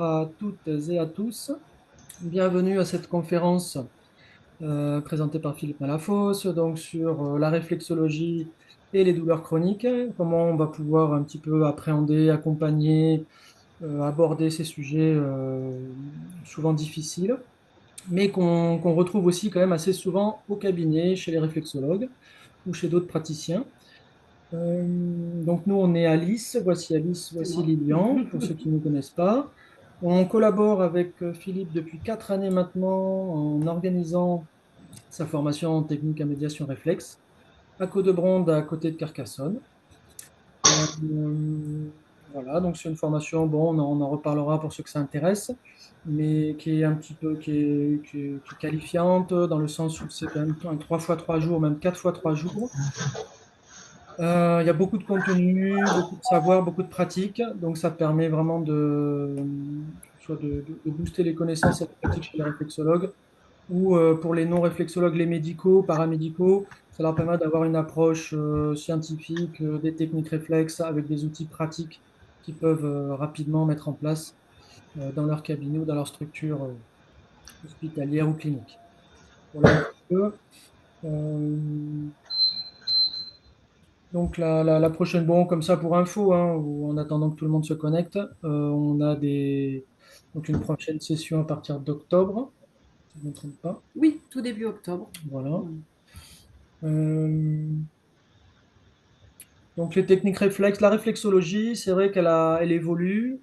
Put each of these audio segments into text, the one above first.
À toutes et à tous, bienvenue à cette conférence présentée par Philippe Malafosse, donc sur la réflexologie et les douleurs chroniques, comment on va pouvoir un petit peu appréhender, accompagner, aborder ces sujets souvent difficiles, mais qu'on retrouve aussi quand même assez souvent au cabinet, chez les réflexologues ou chez d'autres praticiens. Donc nous, on est Alice, C'est voici moi. Lilian, pour ceux qui ne nous connaissent pas. On collabore avec Philippe depuis 4 années maintenant en organisant sa formation en technique à médiation réflexe à Côte-de-Bronde, à côté de Carcassonne. Voilà, donc c'est une formation, bon, on en reparlera pour ceux que ça intéresse, mais qui est un petit peu, qui est qualifiante dans le sens où c'est quand même un 3 fois 3 jours, même 4 fois 3 jours. Il y a beaucoup de contenu, beaucoup de savoir, beaucoup de pratique, donc ça permet vraiment soit de booster les connaissances et la pratique chez les réflexologues, ou pour les non-réflexologues, les médicaux, paramédicaux, ça leur permet d'avoir une approche scientifique des techniques réflexes avec des outils pratiques qu'ils peuvent rapidement mettre en place dans leur cabinet ou dans leur structure hospitalière ou clinique. Voilà un petit peu. Euh, Donc la prochaine, bon, comme ça pour info, hein, ou en attendant que tout le monde se connecte, on a donc une prochaine session à partir d'octobre, si je ne me trompe pas. Oui, tout début octobre. Voilà. Voilà. Euh, donc les techniques réflexes, la réflexologie, c'est vrai elle évolue.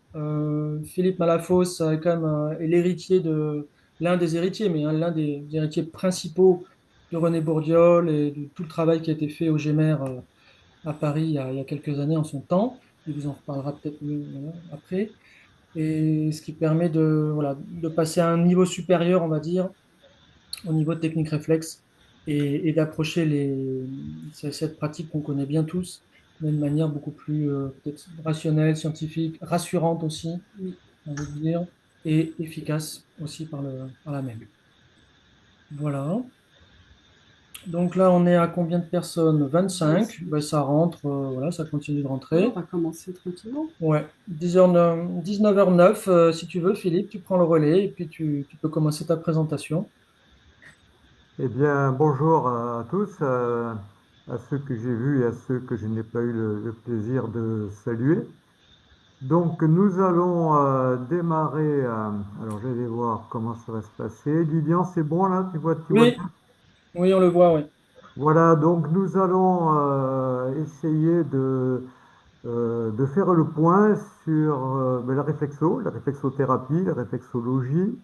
Philippe Malafosse quand même, est l'héritier l'un des héritiers, mais hein, l'un des héritiers principaux de René Bourdiol et de tout le travail qui a été fait au GMR à Paris il y a quelques années en son temps. Il vous en reparlera peut-être mieux voilà, après. Et ce qui permet voilà, de passer à un niveau supérieur, on va dire, au niveau de technique réflexe et d'approcher cette pratique qu'on connaît bien tous d'une manière beaucoup plus peut-être rationnelle, scientifique, rassurante aussi, Oui. j'ai envie de dire, et efficace aussi par la même. Voilà. Donc là, on est à combien de personnes? 25. 25. Ben, ça rentre, voilà, ça continue de Oui, on rentrer. va commencer tranquillement. Ouais, 19h09, si tu veux, Philippe, tu prends le relais et puis tu peux commencer ta présentation. Eh bien, bonjour à tous, à ceux que j'ai vus et à ceux que je n'ai pas eu le plaisir de saluer. Donc, nous allons démarrer. Alors, je vais voir comment ça va se passer. Lilian, c'est bon là? Tu vois Oui, bien? oui, on le voit, oui. Voilà, donc nous allons essayer de faire le point sur ben, la réflexothérapie, la réflexologie.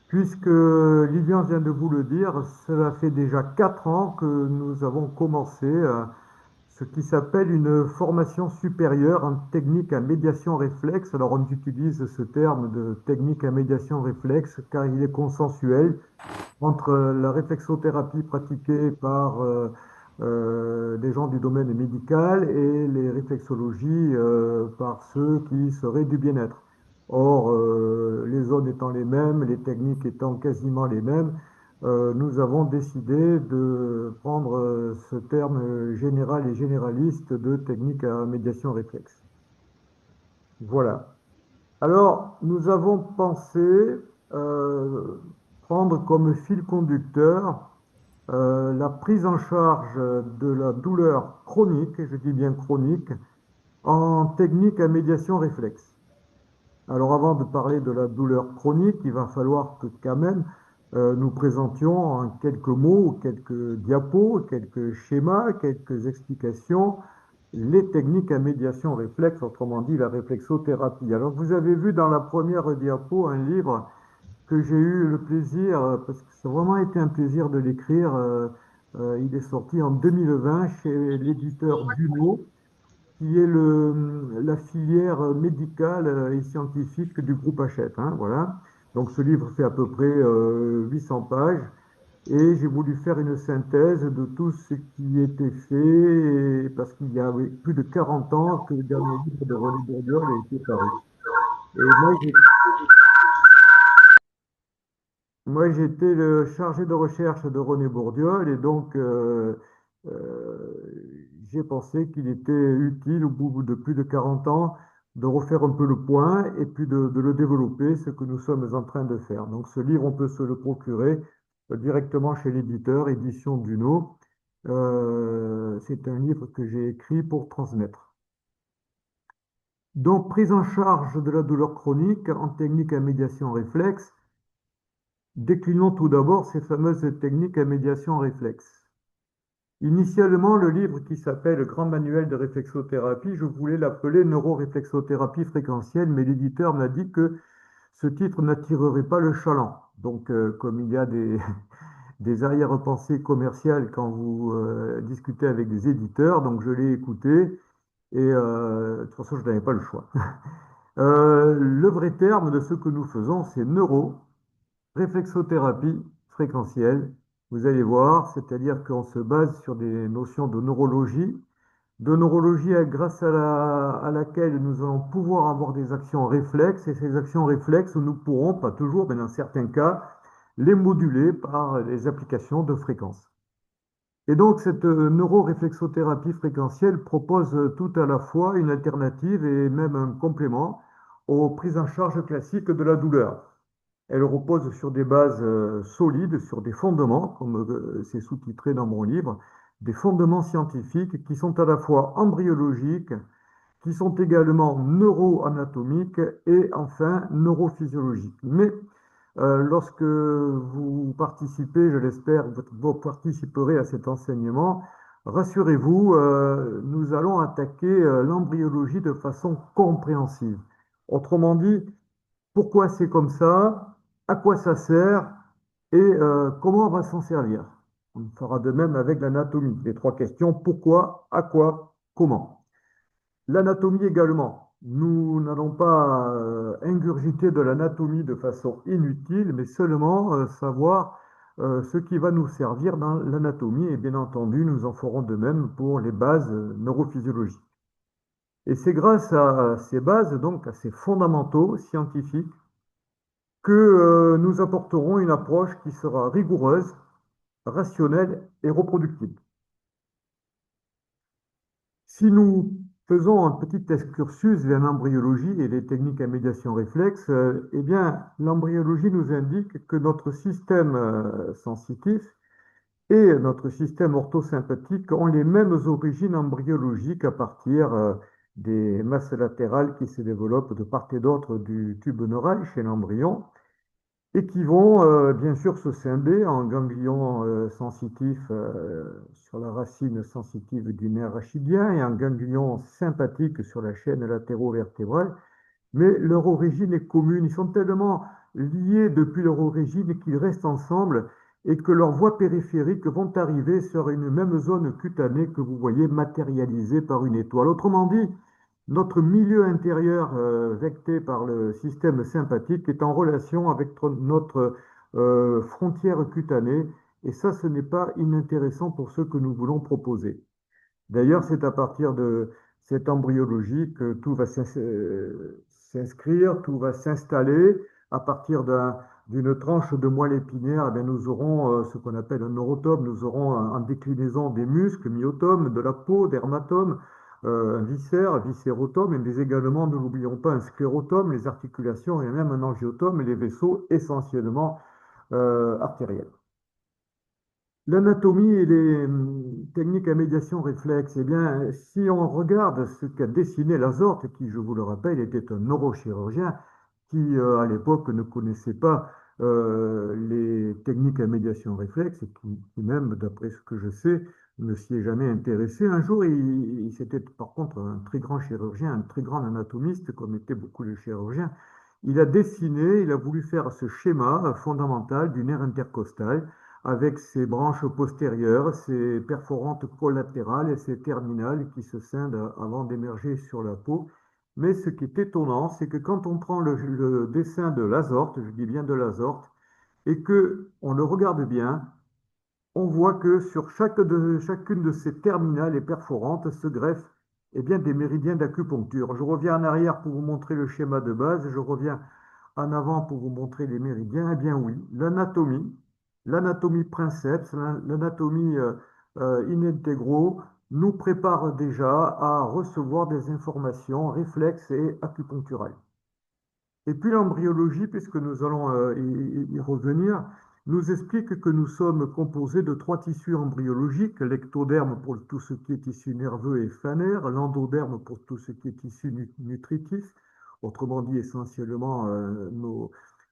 Puisque Lilian vient de vous le dire, cela fait déjà 4 ans que nous avons commencé ce qui s'appelle une formation supérieure en technique à médiation réflexe. Alors on utilise ce terme de technique à médiation réflexe car il est consensuel entre la réflexothérapie pratiquée par des gens du domaine médical et les réflexologies par ceux qui seraient du bien-être. Or, les zones étant les mêmes, les techniques étant quasiment les mêmes, nous avons décidé de prendre ce terme général et généraliste de technique à médiation réflexe. Voilà. Alors, nous avons pensé euh, prendre comme fil conducteur la prise en charge de la douleur chronique, et je dis bien chronique, en technique à médiation réflexe. Alors avant de parler de la douleur chronique, il va falloir que quand même nous présentions en quelques mots, quelques diapos, quelques schémas, quelques explications les techniques à médiation réflexe, autrement dit la réflexothérapie. Alors vous avez vu dans la première diapo un livre que j'ai eu le plaisir, parce que ça a vraiment été un plaisir de l'écrire. Il est sorti en 2020 chez l'éditeur Duno, qui est la filière médicale et scientifique du groupe Hachette, hein, voilà. Donc ce livre fait à peu près 800 pages et j'ai voulu faire une synthèse de tout ce qui était fait parce qu'il y avait plus de 40 ans que le dernier livre de René Bourdiol a été paru. Et moi, j'étais le chargé de recherche de René Bourdiol et donc j'ai pensé qu'il était utile au bout de plus de 40 ans de refaire un peu le point et puis de le développer, ce que nous sommes en train de faire. Donc ce livre, on peut se le procurer directement chez l'éditeur, Édition Duno. C'est un livre que j'ai écrit pour transmettre. Donc, prise en charge de la douleur chronique en technique à médiation réflexe. Déclinons tout d'abord ces fameuses techniques à médiation réflexe. Initialement, le livre qui s'appelle Grand manuel de réflexothérapie, je voulais l'appeler neuroréflexothérapie fréquentielle, mais l'éditeur m'a dit que ce titre n'attirerait pas le chaland. Donc, comme il y a des arrière-pensées commerciales quand vous discutez avec des éditeurs, donc je l'ai écouté et de toute façon, je n'avais pas le choix. Le vrai terme de ce que nous faisons, c'est réflexothérapie fréquentielle. Vous allez voir, c'est-à-dire qu'on se base sur des notions de neurologie grâce à laquelle nous allons pouvoir avoir des actions réflexes, et ces actions réflexes, nous pourrons, pas toujours, mais dans certains cas, les moduler par les applications de fréquences. Et donc, cette neuroréflexothérapie fréquentielle propose tout à la fois une alternative et même un complément aux prises en charge classiques de la douleur. Elle repose sur des bases solides, sur des fondements, comme c'est sous-titré dans mon livre, des fondements scientifiques qui sont à la fois embryologiques, qui sont également neuroanatomiques et enfin neurophysiologiques. Mais lorsque vous participez, je l'espère, vous participerez à cet enseignement, rassurez-vous, nous allons attaquer l'embryologie de façon compréhensive. Autrement dit, pourquoi c'est comme ça, à quoi ça sert et comment on va s'en servir. On fera de même avec l'anatomie. Les trois questions, pourquoi, à quoi, comment. L'anatomie également. Nous n'allons pas ingurgiter de l'anatomie de façon inutile, mais seulement savoir ce qui va nous servir dans l'anatomie. Et bien entendu, nous en ferons de même pour les bases neurophysiologiques. Et c'est grâce à ces bases, donc à ces fondamentaux scientifiques, que nous apporterons une approche qui sera rigoureuse, rationnelle et reproductible. Si nous faisons un petit excursus vers l'embryologie et les techniques à médiation réflexe, eh bien, l'embryologie nous indique que notre système sensitif et notre système orthosympathique ont les mêmes origines embryologiques à partir des masses latérales qui se développent de part et d'autre du tube neural chez l'embryon et qui vont bien sûr se scinder en ganglions sensitifs sur la racine sensitive du nerf rachidien et en ganglions sympathiques sur la chaîne latéro-vertébrale, mais leur origine est commune. Ils sont tellement liés depuis leur origine qu'ils restent ensemble et que leurs voies périphériques vont arriver sur une même zone cutanée que vous voyez matérialisée par une étoile. Autrement dit, notre milieu intérieur vecté par le système sympathique est en relation avec notre frontière cutanée et ça, ce n'est pas inintéressant pour ce que nous voulons proposer. D'ailleurs, c'est à partir de cette embryologie que tout va s'inscrire, tout va s'installer. À partir d'une tranche de moelle épinière, eh bien, nous aurons ce qu'on appelle un neurotome, nous aurons en déclinaison des muscles, myotomes, de la peau, dermatome, un viscère, un viscérotome, mais également, ne l'oublions pas, un sclérotome, les articulations et même un angiotome et les vaisseaux essentiellement artériels. L'anatomie et les techniques à médiation réflexe, eh bien, si on regarde ce qu'a dessiné Lazorte, qui, je vous le rappelle, était un neurochirurgien qui, à l'époque, ne connaissait pas les techniques à médiation réflexe et qui même, d'après ce que je sais, ne s'y est jamais intéressé. Un jour, c'était par contre un très grand chirurgien, un très grand anatomiste, comme étaient beaucoup les chirurgiens. Il a dessiné, il a voulu faire ce schéma fondamental du nerf intercostal avec ses branches postérieures, ses perforantes collatérales et ses terminales qui se scindent avant d'émerger sur la peau. Mais ce qui est étonnant, c'est que quand on prend le dessin de Lazorte, je dis bien de Lazorte, et que on le regarde bien, on voit que sur chacune de ces terminales et perforantes se greffent eh bien, des méridiens d'acupuncture. Je reviens en arrière pour vous montrer le schéma de base, je reviens en avant pour vous montrer les méridiens. Eh bien oui, l'anatomie princeps, l'anatomie in integro nous prépare déjà à recevoir des informations réflexes et acupuncturales. Et puis l'embryologie, puisque nous allons y revenir, nous explique que nous sommes composés de trois tissus embryologiques, l'ectoderme pour tout ce qui est tissu nerveux et flânaire, l'endoderme pour tout ce qui est tissu nutritif, autrement dit essentiellement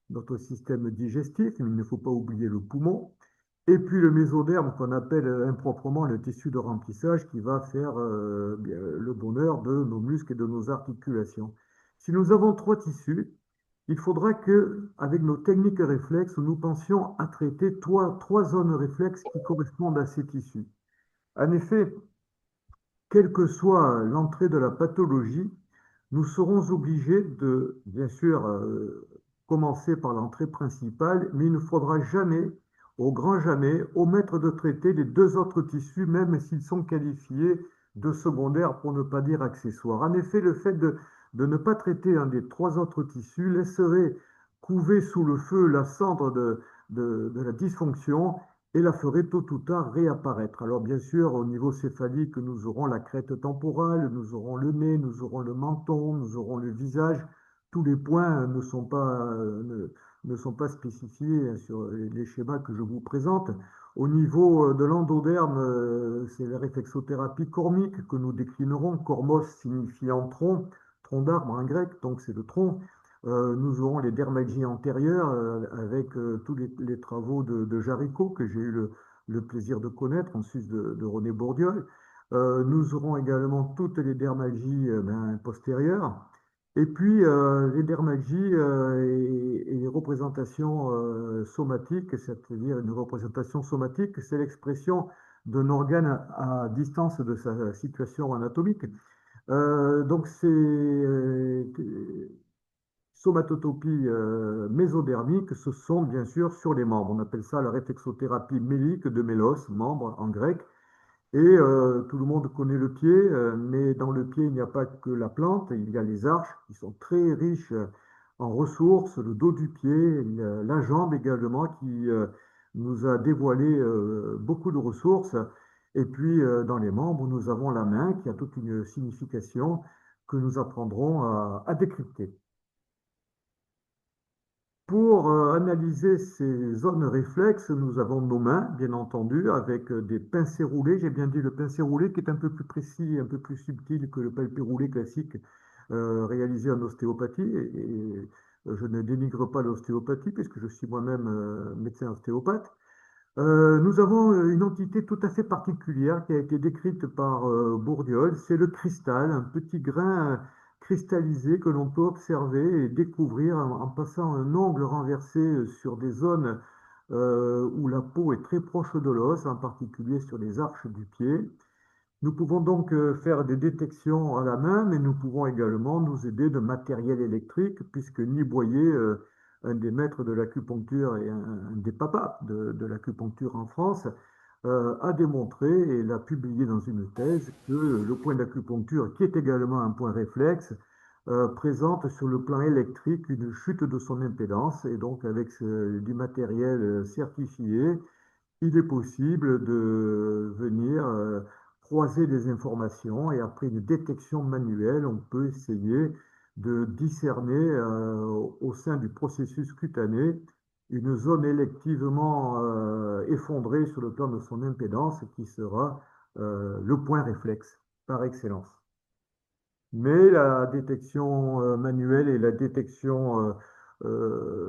notre système digestif, mais il ne faut pas oublier le poumon, et puis le mésoderme qu'on appelle improprement le tissu de remplissage qui va faire bien, le bonheur de nos muscles et de nos articulations. Si nous avons trois tissus, il faudra que, avec nos techniques réflexes, nous pensions à traiter trois zones réflexes qui correspondent à ces tissus. En effet, quelle que soit l'entrée de la pathologie, nous serons obligés de, bien sûr, commencer par l'entrée principale, mais il ne faudra jamais, au grand jamais, omettre de traiter les deux autres tissus, même s'ils sont qualifiés de secondaires, pour ne pas dire accessoires. En effet, le fait de ne pas traiter un des trois autres tissus laisserait couver sous le feu la cendre de la dysfonction et la ferait tôt ou tard réapparaître. Alors bien sûr, au niveau céphalique, nous aurons la crête temporale, nous aurons le nez, nous aurons le menton, nous aurons le visage. Tous les points ne sont pas spécifiés sur les schémas que je vous présente. Au niveau de l'endoderme, c'est la réflexothérapie cormique que nous déclinerons. Cormos signifiant tronc, tronc d'arbre en grec, donc c'est le tronc. Nous aurons les dermalgies antérieures avec tous les travaux de Jaricot que j'ai eu le plaisir de connaître en Suisse de René Bourdiol. Nous aurons également toutes les dermalgies postérieures. Et puis les dermalgies et les représentations somatiques, c'est-à-dire une représentation somatique, c'est l'expression d'un organe à distance de sa situation anatomique. Donc c'est somatotopie mésodermique, ce sont bien sûr sur les membres. On appelle ça la réflexothérapie mélique de mélos, membre en grec. Et tout le monde connaît le pied, mais dans le pied, il n'y a pas que la plante, il y a les arches qui sont très riches en ressources, le dos du pied, la jambe également qui nous a dévoilé beaucoup de ressources. Et puis dans les membres, nous avons la main qui a toute une signification que nous apprendrons à décrypter. Pour analyser ces zones réflexes, nous avons nos mains, bien entendu, avec des pincers roulés. J'ai bien dit le pincé roulé qui est un peu plus précis, un peu plus subtil que le palpé roulé classique réalisé en ostéopathie. Et je ne dénigre pas l'ostéopathie puisque je suis moi-même médecin ostéopathe. Nous avons une entité tout à fait particulière qui a été décrite par Bourdiol, c'est le cristal, un petit grain cristallisé que l'on peut observer et découvrir en passant un ongle renversé sur des zones où la peau est très proche de l'os, en particulier sur les arches du pied. Nous pouvons donc faire des détections à la main, mais nous pouvons également nous aider de matériel électrique, puisque Guy Boyer, un des maîtres de l'acupuncture et un des papas de l'acupuncture en France, a démontré et l'a publié dans une thèse que le point d'acupuncture, qui est également un point réflexe, présente sur le plan électrique une chute de son impédance, et donc avec du matériel certifié, il est possible de venir croiser des informations et après une détection manuelle, on peut essayer de discerner au sein du processus cutané une zone électivement effondrée sur le plan de son impédance qui sera le point réflexe par excellence. Mais la détection manuelle et la détection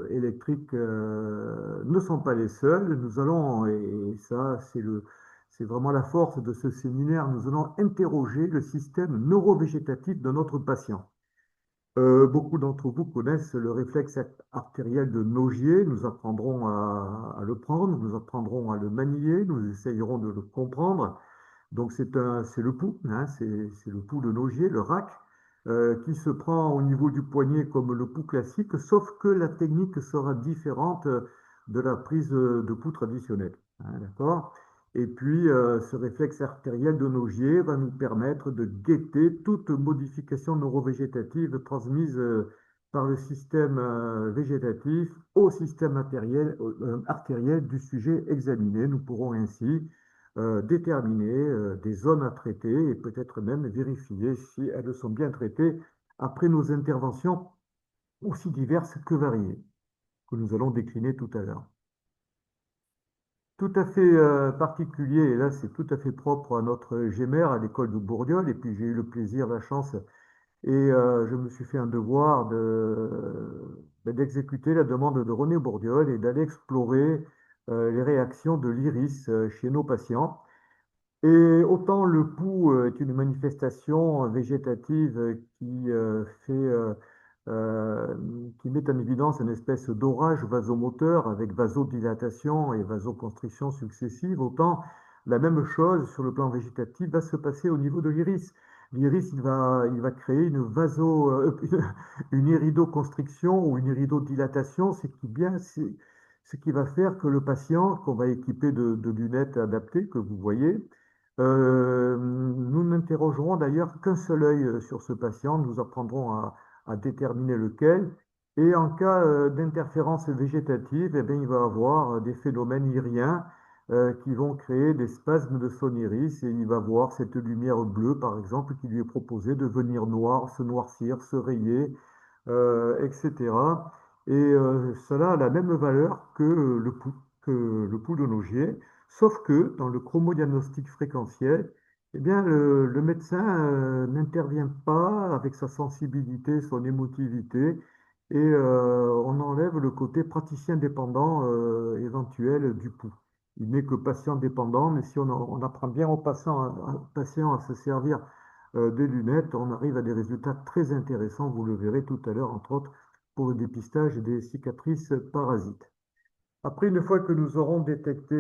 électrique ne sont pas les seules. Nous allons, et ça c'est vraiment la force de ce séminaire, nous allons interroger le système neurovégétatif de notre patient. Beaucoup d'entre vous connaissent le réflexe artériel de Nogier. Nous apprendrons à le prendre, nous apprendrons à le manier, nous essayerons de le comprendre. Donc c'est le pouls, hein, c'est le pouls de Nogier, le rack, qui se prend au niveau du poignet comme le pouls classique, sauf que la technique sera différente de la prise de pouls traditionnelle. Hein, d'accord? Et puis ce réflexe artériel de Nogier va nous permettre de guetter toute modification neurovégétative transmise par le système végétatif au système artériel du sujet examiné. Nous pourrons ainsi déterminer des zones à traiter et peut-être même vérifier si elles sont bien traitées après nos interventions aussi diverses que variées, que nous allons décliner tout à l'heure. Tout à fait particulier, et là c'est tout à fait propre à notre GEMER, à l'école de Bourdiol, et puis j'ai eu le plaisir, la chance, et je me suis fait un devoir d'exécuter la demande de René Bourdiol et d'aller explorer les réactions de l'iris chez nos patients. Et autant le pouls est une manifestation végétative euh, qui met en évidence une espèce d'orage vasomoteur avec vasodilatation et vasoconstriction successive, autant la même chose sur le plan végétatif va se passer au niveau de l'iris. L'iris, il va créer une iridoconstriction ou une iridodilatation, ce qui va faire que le patient, qu'on va équiper de lunettes adaptées, que vous voyez, nous n'interrogerons d'ailleurs qu'un seul œil sur ce patient. Nous apprendrons à déterminer lequel. Et en cas d'interférence végétative, eh bien, il va avoir des phénomènes iriens qui vont créer des spasmes de son iris et il va voir cette lumière bleue, par exemple, qui lui est proposée de devenir noire, se noircir, se rayer, etc. Et cela a la même valeur que le pouls de Nogier. Sauf que dans le chromodiagnostic fréquentiel, eh bien, le médecin n'intervient pas avec sa sensibilité, son émotivité, et on enlève le côté praticien dépendant éventuel du pouls. Il n'est que patient dépendant, mais si on apprend bien au patient à se servir des lunettes, on arrive à des résultats très intéressants, vous le verrez tout à l'heure, entre autres, pour le dépistage des cicatrices parasites. Après, une fois que nous aurons détecté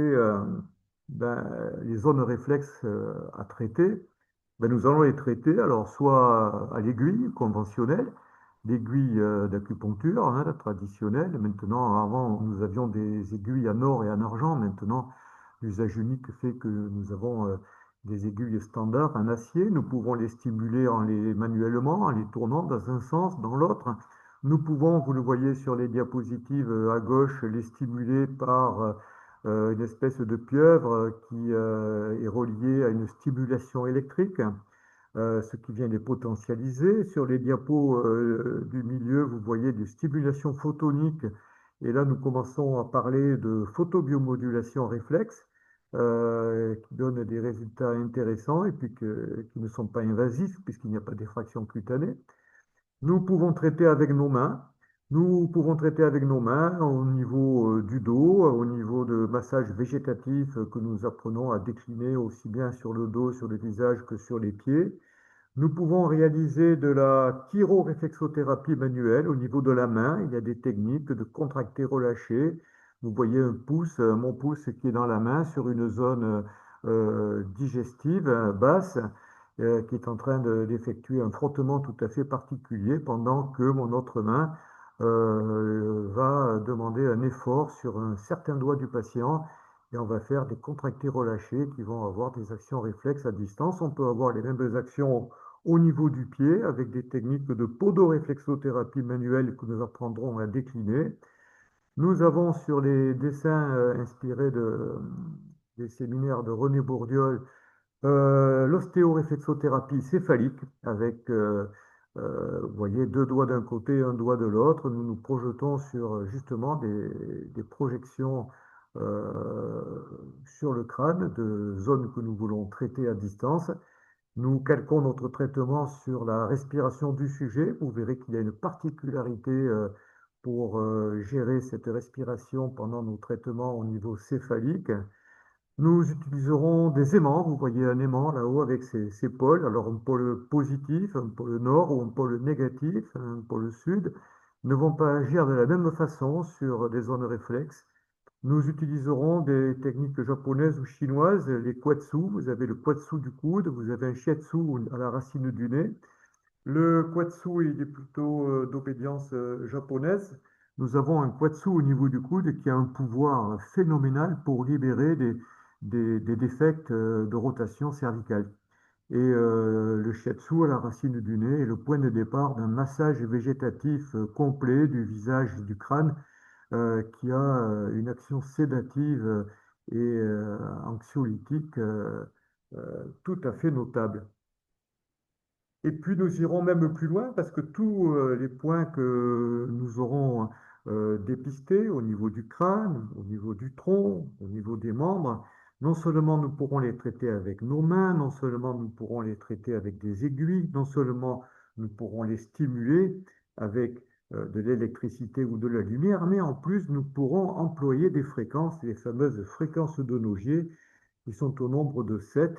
ben, les zones réflexes à traiter, ben, nous allons les traiter alors soit à l'aiguille conventionnelle, l'aiguille d'acupuncture, hein, la traditionnelle. Maintenant, avant, nous avions des aiguilles en or et en argent. Maintenant, l'usage unique fait que nous avons des aiguilles standards en acier. Nous pouvons les stimuler manuellement, en les tournant dans un sens, dans l'autre. Nous pouvons, vous le voyez sur les diapositives à gauche, les stimuler par une espèce de pieuvre qui est reliée à une stimulation électrique, ce qui vient les potentialiser. Sur les diapos du milieu, vous voyez des stimulations photoniques. Et là, nous commençons à parler de photobiomodulation réflexe, qui donne des résultats intéressants et puis qui ne sont pas invasifs puisqu'il n'y a pas d'effraction cutanée. Nous pouvons traiter avec nos mains. Nous pouvons traiter avec nos mains au niveau du dos, au niveau de massage végétatif que nous apprenons à décliner aussi bien sur le dos, sur le visage que sur les pieds. Nous pouvons réaliser de la chiroréflexothérapie manuelle au niveau de la main. Il y a des techniques de contracter-relâcher. Vous voyez mon pouce qui est dans la main sur une zone digestive basse, qui est en train d'effectuer un frottement tout à fait particulier pendant que mon autre main va demander un effort sur un certain doigt du patient et on va faire des contractés-relâchés qui vont avoir des actions réflexes à distance. On peut avoir les mêmes actions au niveau du pied avec des techniques de podoréflexothérapie manuelle que nous apprendrons à décliner. Nous avons sur les dessins inspirés des séminaires de René Bourdiol l'ostéoréflexothérapie céphalique avec, vous voyez, deux doigts d'un côté, un doigt de l'autre. Nous nous projetons sur justement des projections euh, sur le crâne de zones que nous voulons traiter à distance. Nous calquons notre traitement sur la respiration du sujet. Vous verrez qu'il y a une particularité pour gérer cette respiration pendant nos traitements au niveau céphalique. Nous utiliserons des aimants. Vous voyez un aimant là-haut avec ses pôles. Alors un pôle positif, un pôle nord ou un pôle négatif, un pôle sud, ne vont pas agir de la même façon sur des zones réflexes. Nous utiliserons des techniques japonaises ou chinoises, les kwatsu. Vous avez le kwatsu du coude, vous avez un shiatsu à la racine du nez. Le kwatsu, il est plutôt d'obédience japonaise. Nous avons un kwatsu au niveau du coude qui a un pouvoir phénoménal pour libérer des défects de rotation cervicale. Et le shiatsu à la racine du nez est le point de départ d'un massage végétatif complet du visage et du crâne qui a une action sédative et anxiolytiques tout à fait notables. Et puis nous irons même plus loin parce que tous les points que nous aurons dépistés au niveau du crâne, au niveau du tronc, au niveau des membres, non seulement nous pourrons les traiter avec nos mains, non seulement nous pourrons les traiter avec des aiguilles, non seulement nous pourrons les stimuler avec de l'électricité ou de la lumière, mais en plus nous pourrons employer des fréquences, les fameuses fréquences de Nogier, qui sont au nombre de 7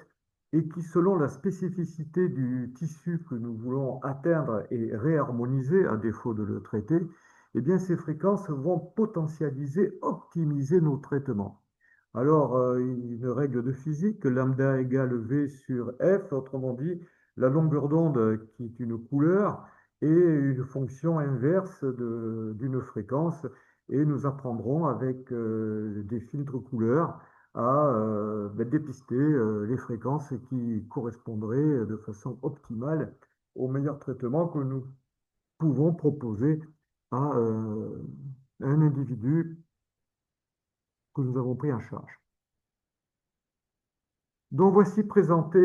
et qui, selon la spécificité du tissu que nous voulons atteindre et réharmoniser, à défaut de le traiter, eh bien, ces fréquences vont potentialiser, optimiser nos traitements. Alors, une règle de physique, lambda égale V sur F, autrement dit, la longueur d'onde qui est une couleur et une fonction inverse d'une fréquence. Et nous apprendrons avec des filtres couleurs à dépister les fréquences qui correspondraient de façon optimale au meilleur traitement que nous pouvons proposer à un individu que nous avons pris en charge. Donc voici présenté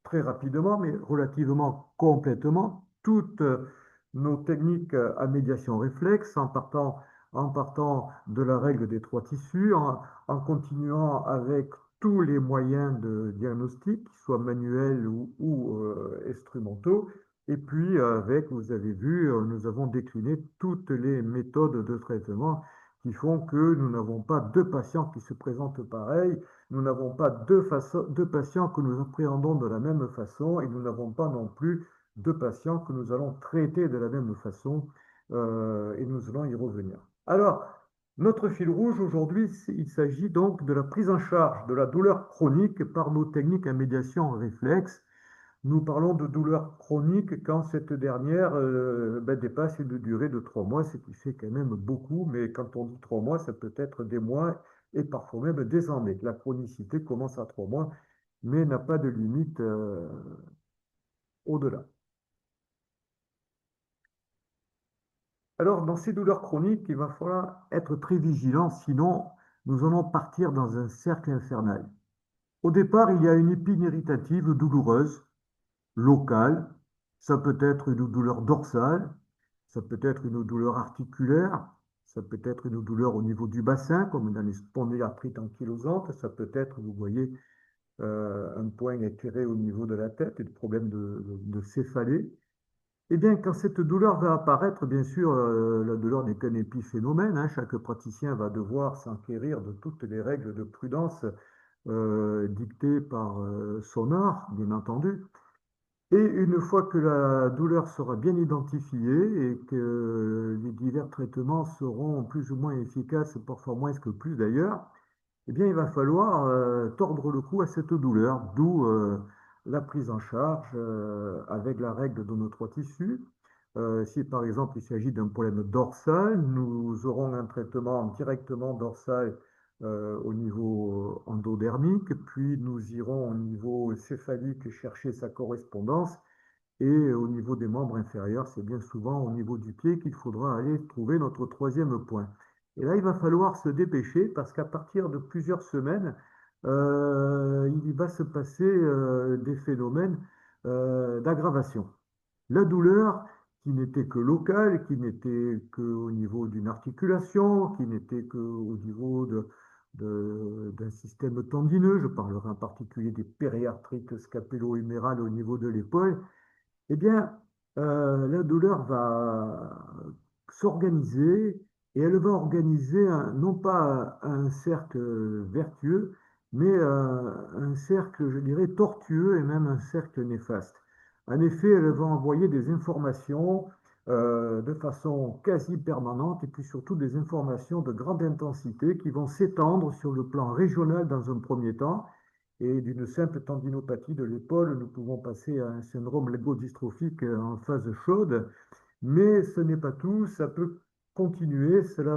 très rapidement, mais relativement complètement, toutes nos techniques à médiation réflexe en partant de la règle des trois tissus, en continuant avec tous les moyens de diagnostic, qu'ils soient manuels ou instrumentaux. Et puis avec, vous avez vu, nous avons décliné toutes les méthodes de traitement qui font que nous n'avons pas deux patients qui se présentent pareils, nous n'avons pas deux patients que nous appréhendons de la même façon et nous n'avons pas non plus deux patients que nous allons traiter de la même façon et nous allons y revenir. Alors, notre fil rouge aujourd'hui, il s'agit donc de la prise en charge de la douleur chronique par nos techniques à médiation réflexe. Nous parlons de douleur chronique quand cette dernière dépasse une durée de 3 mois, ce qui fait quand même beaucoup, mais quand on dit 3 mois, ça peut être des mois et parfois même des années. La chronicité commence à 3 mois, mais n'a pas de limite au-delà. Alors, dans ces douleurs chroniques, il va falloir être très vigilant, sinon nous allons partir dans un cercle infernal. Au départ, il y a une épine irritative douloureuse, locale. Ça peut être une douleur dorsale, ça peut être une douleur articulaire, ça peut être une douleur au niveau du bassin, comme dans les spondylarthrites ankylosantes, ça peut être, vous voyez, un point étiré au niveau de la tête et des problèmes de céphalée. Eh bien, quand cette douleur va apparaître, bien sûr, la douleur n'est qu'un épiphénomène, hein. Chaque praticien va devoir s'enquérir de toutes les règles de prudence dictées par son art, bien entendu. Et une fois que la douleur sera bien identifiée et que les divers traitements seront plus ou moins efficaces, parfois moins que plus d'ailleurs, eh bien, il va falloir tordre le cou à cette douleur, d'où la prise en charge avec la règle de nos trois tissus. Si par exemple il s'agit d'un problème dorsal, nous aurons un traitement directement dorsal au niveau endodermique, puis nous irons au niveau céphalique chercher sa correspondance, et au niveau des membres inférieurs, c'est bien souvent au niveau du pied qu'il faudra aller trouver notre troisième point. Et là, il va falloir se dépêcher parce qu'à partir de plusieurs semaines, il va se passer des phénomènes d'aggravation. La douleur, qui n'était que locale, qui n'était qu'au niveau d'une articulation, qui n'était qu'au niveau d'un système tendineux, je parlerai en particulier des périarthrites scapélo-humérales au niveau de l'épaule, eh bien, la douleur va s'organiser et elle va organiser non pas un cercle vertueux, mais un cercle, je dirais, tortueux et même un cercle néfaste. En effet, elle va envoyer des informations de façon quasi permanente et puis surtout des informations de grande intensité qui vont s'étendre sur le plan régional dans un premier temps et d'une simple tendinopathie de l'épaule, nous pouvons passer à un syndrome légodystrophique en phase chaude, mais ce n'est pas tout, ça peut continuer, cela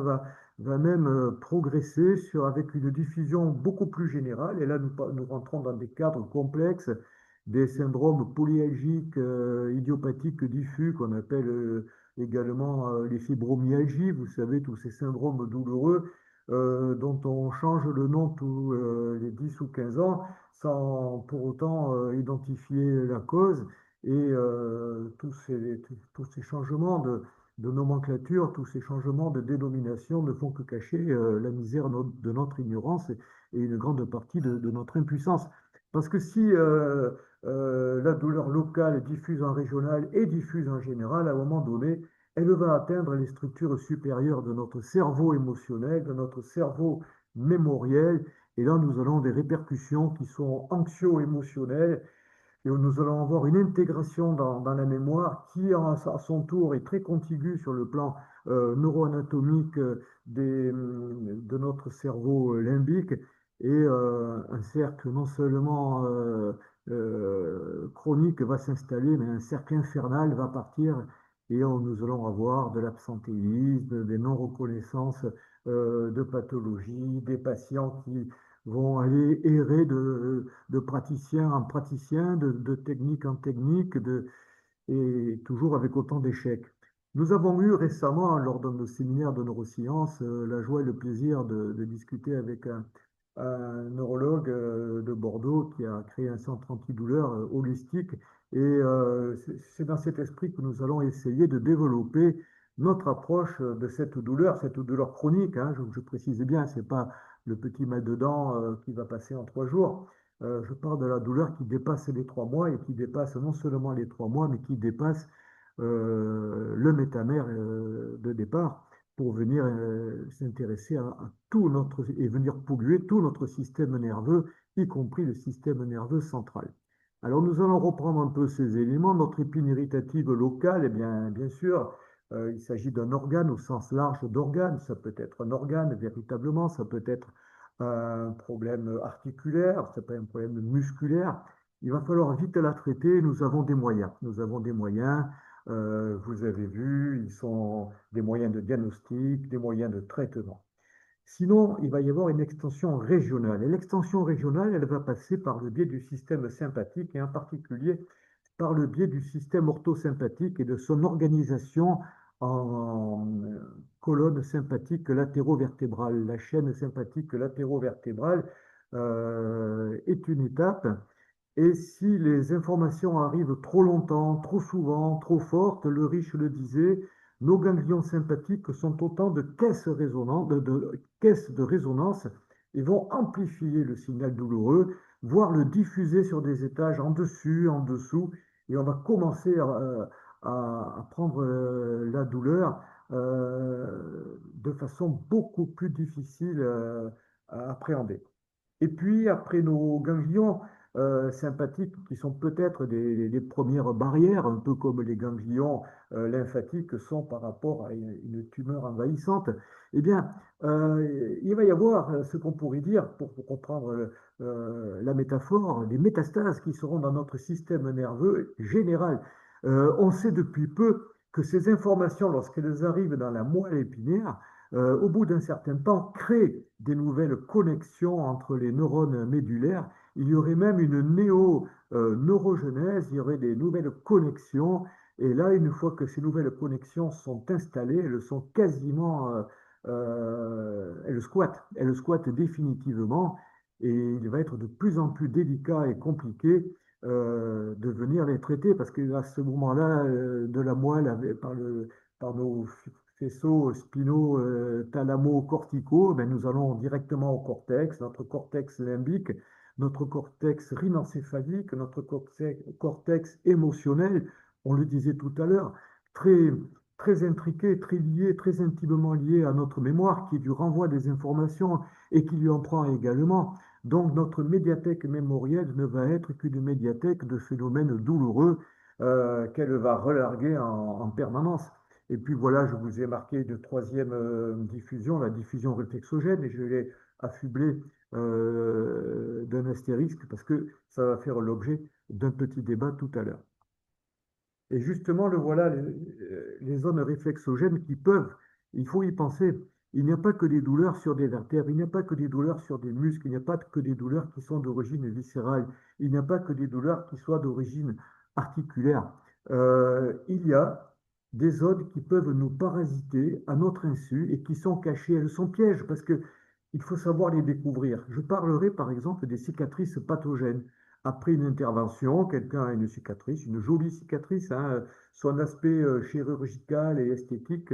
va même progresser avec une diffusion beaucoup plus générale, et là nous rentrons dans des cadres complexes, des syndromes polyalgiques idiopathiques diffus qu'on appelle également les fibromyalgies, vous savez, tous ces syndromes douloureux dont on change le nom tous les 10 ou 15 ans sans pour autant identifier la cause. Et tous ces changements de nomenclature, tous ces changements de dénomination ne font que cacher la misère de notre ignorance et une grande partie de notre impuissance. Parce que si la douleur locale diffuse en régional et diffuse en général, à un moment donné, elle va atteindre les structures supérieures de notre cerveau émotionnel, de notre cerveau mémoriel. Et là, nous allons des répercussions qui sont anxio-émotionnelles et où nous allons avoir une intégration dans la mémoire qui, à son tour, est très contiguë sur le plan neuroanatomique de notre cerveau limbique et un cercle non seulement chronique va s'installer, mais un cercle infernal va partir et nous allons avoir de l'absentéisme, des non-reconnaissances de pathologies, des patients qui vont aller errer de praticien en praticien, de technique en technique, et toujours avec autant d'échecs. Nous avons eu récemment, lors de nos séminaires de neurosciences, la joie et le plaisir de discuter avec un neurologue de Bordeaux qui a créé un centre antidouleur holistique. Et c'est dans cet esprit que nous allons essayer de développer notre approche de cette douleur chronique. Hein, je précise bien, c'est pas le petit mal de dents qui va passer en 3 jours. Je parle de la douleur qui dépasse les 3 mois et qui dépasse non seulement les 3 mois, mais qui dépasse le métamère de départ pour venir s'intéresser à tout notre et venir polluer tout notre système nerveux, y compris le système nerveux central. Alors nous allons reprendre un peu ces éléments. Notre épine irritative locale, eh bien sûr, il s'agit d'un organe au sens large d'organe. Ça peut être un organe véritablement, ça peut être un problème articulaire, ça peut être un problème musculaire. Il va falloir vite la traiter. Nous avons des moyens. Nous avons des moyens. Vous avez vu, ils sont des moyens de diagnostic, des moyens de traitement. Sinon, il va y avoir une extension régionale. Et l'extension régionale, elle va passer par le biais du système sympathique et en particulier par le biais du système orthosympathique et de son organisation en colonne sympathique latéro-vertébrale. La chaîne sympathique latéro-vertébrale est une étape. Et si les informations arrivent trop longtemps, trop souvent, trop fortes, le riche le disait, nos ganglions sympathiques sont autant de caisses résonantes, de caisses de résonance et vont amplifier le signal douloureux, voire le diffuser sur des étages en dessus, en dessous, et on va commencer à prendre la douleur de façon beaucoup plus difficile à appréhender. Et puis, après nos ganglions sympathiques, qui sont peut-être les premières barrières, un peu comme les ganglions lymphatiques sont par rapport à une tumeur envahissante, eh bien, il va y avoir ce qu'on pourrait dire, pour comprendre la métaphore, des métastases qui seront dans notre système nerveux général. On sait depuis peu que ces informations, lorsqu'elles arrivent dans la moelle épinière, au bout d'un certain temps, créent des nouvelles connexions entre les neurones médulaires. Il y aurait même une néo-neurogenèse, il y aurait des nouvelles connexions. Et là, une fois que ces nouvelles connexions sont installées, elles sont quasiment, elles squattent définitivement. Et il va être de plus en plus délicat et compliqué de venir les traiter parce qu'à ce moment-là, de la moelle, par nos faisceaux spinaux thalamo-corticaux, ben, nous allons directement au cortex, notre cortex limbique, notre cortex rhinencéphalique, notre cortex émotionnel, on le disait tout à l'heure, très, très intriqué, très lié, très intimement lié à notre mémoire qui lui renvoie des informations et qui lui en prend également. Donc notre médiathèque mémorielle ne va être qu'une médiathèque de phénomènes douloureux qu'elle va relarguer en permanence. Et puis voilà, je vous ai marqué une troisième diffusion, la diffusion réflexogène, et je l'ai affublé d'un astérisque parce que ça va faire l'objet d'un petit débat tout à l'heure. Et justement, le voilà, les zones réflexogènes qui peuvent, il faut y penser, il n'y a pas que des douleurs sur des vertèbres, il n'y a pas que des douleurs sur des muscles, il n'y a pas que des douleurs qui sont d'origine viscérale, il n'y a pas que des douleurs qui soient d'origine articulaire. Il y a des zones qui peuvent nous parasiter à notre insu et qui sont cachées. Elles sont pièges parce que il faut savoir les découvrir. Je parlerai par exemple des cicatrices pathogènes. Après une intervention, quelqu'un a une cicatrice, une jolie cicatrice, hein, son aspect chirurgical et esthétique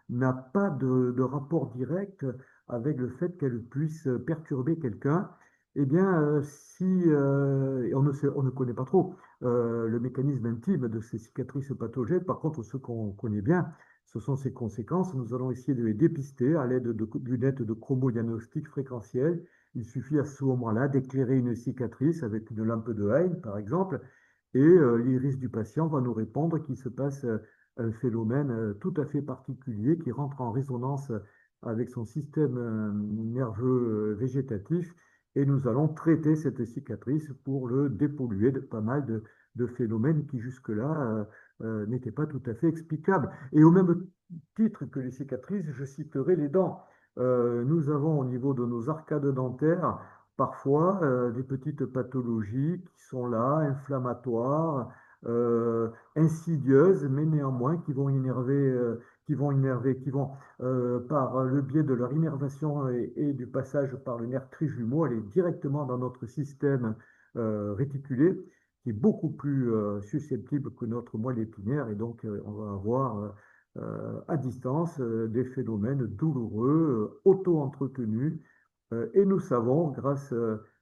n'a pas de rapport direct avec le fait qu'elle puisse perturber quelqu'un. Eh bien, si et on ne connaît pas trop le mécanisme intime de ces cicatrices pathogènes. Par contre, ce qu'on connaît bien, ce sont ses conséquences. Nous allons essayer de les dépister à l'aide de lunettes de chromodiagnostic fréquentiel. Il suffit à ce moment-là d'éclairer une cicatrice avec une lampe de Heine, par exemple, et l'iris du patient va nous répondre qu'il se passe un phénomène tout à fait particulier qui rentre en résonance avec son système nerveux végétatif et nous allons traiter cette cicatrice pour le dépolluer de pas mal de phénomènes qui jusque-là n'étaient pas tout à fait explicables. Et au même titre que les cicatrices, je citerai les dents. Nous avons au niveau de nos arcades dentaires parfois des petites pathologies qui sont là, inflammatoires, insidieuses, mais néanmoins qui vont par le biais de leur innervation et du passage par le nerf trijumeau, aller directement dans notre système réticulé, qui est beaucoup plus susceptible que notre moelle épinière, et donc on va avoir à distance des phénomènes douloureux, auto-entretenus, et nous savons, grâce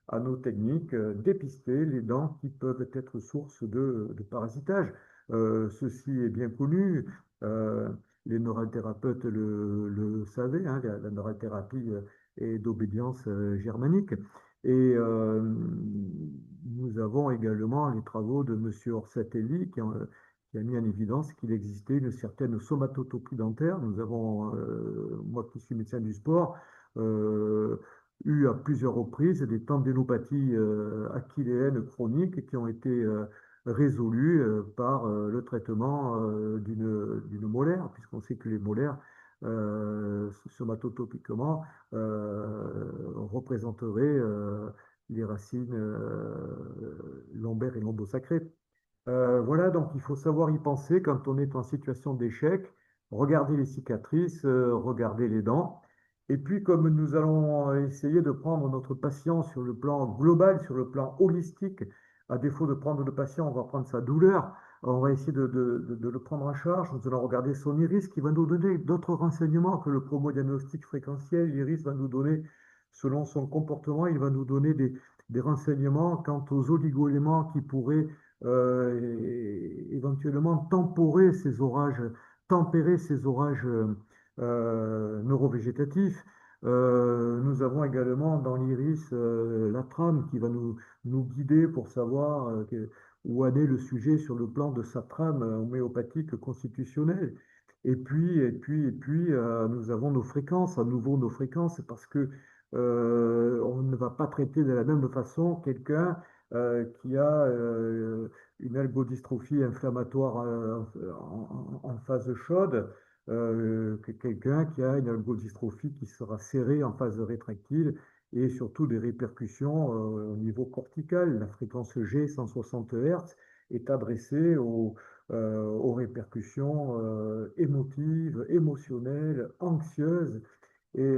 à nos techniques, dépister les dents qui peuvent être source de parasitage. Ceci est bien connu. Euh, les neurothérapeutes le savaient, hein, la neurothérapie est d'obédience germanique. Et nous avons également les travaux de M. Orsatelli qui a mis en évidence qu'il existait une certaine somatotopie dentaire. Nous avons, moi qui suis médecin du sport, euh, eu à plusieurs reprises des tendinopathies achilléennes chroniques qui ont été résolues par le traitement d'une molaire, puisqu'on sait que les molaires, somatotopiquement, représenteraient les racines lombaires et lombosacrées. Voilà, donc il faut savoir y penser quand on est en situation d'échec, regarder les cicatrices, regarder les dents. Et puis, comme nous allons essayer de prendre notre patient sur le plan global, sur le plan holistique, à défaut de prendre le patient, on va prendre sa douleur, on va essayer de le prendre en charge. Nous allons regarder son iris qui va nous donner d'autres renseignements que le chromodiagnostic fréquentiel. L'iris va nous donner, selon son comportement, il va nous donner des renseignements quant aux oligoéléments qui pourraient éventuellement tempérer ces orages neurovégétatifs. Nous avons également dans l'iris la trame qui va nous guider pour savoir où en est le sujet sur le plan de sa trame homéopathique constitutionnelle. Et puis, nous avons nos fréquences, à nouveau nos fréquences, parce que on ne va pas traiter de la même façon quelqu'un qui a une algodystrophie inflammatoire en phase chaude que quelqu'un qui a une algodystrophie qui sera serrée en phase rétractile et surtout des répercussions au niveau cortical. La fréquence G 160 Hz est adressée aux répercussions émotives, émotionnelles, anxieuses et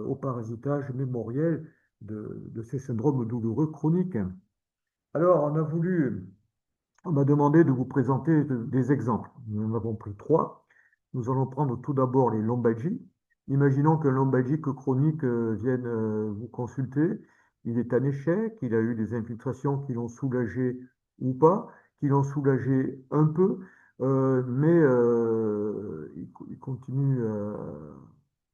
au parasitage mémoriel de ces syndromes douloureux chroniques. Alors, on m'a demandé de vous présenter des exemples. Nous en avons pris trois. Nous allons prendre tout d'abord les lombalgies. Imaginons qu'un lombalgique chronique vienne vous consulter. Il est en échec, il a eu des infiltrations qui l'ont soulagé ou pas, qui l'ont soulagé un peu, mais il continue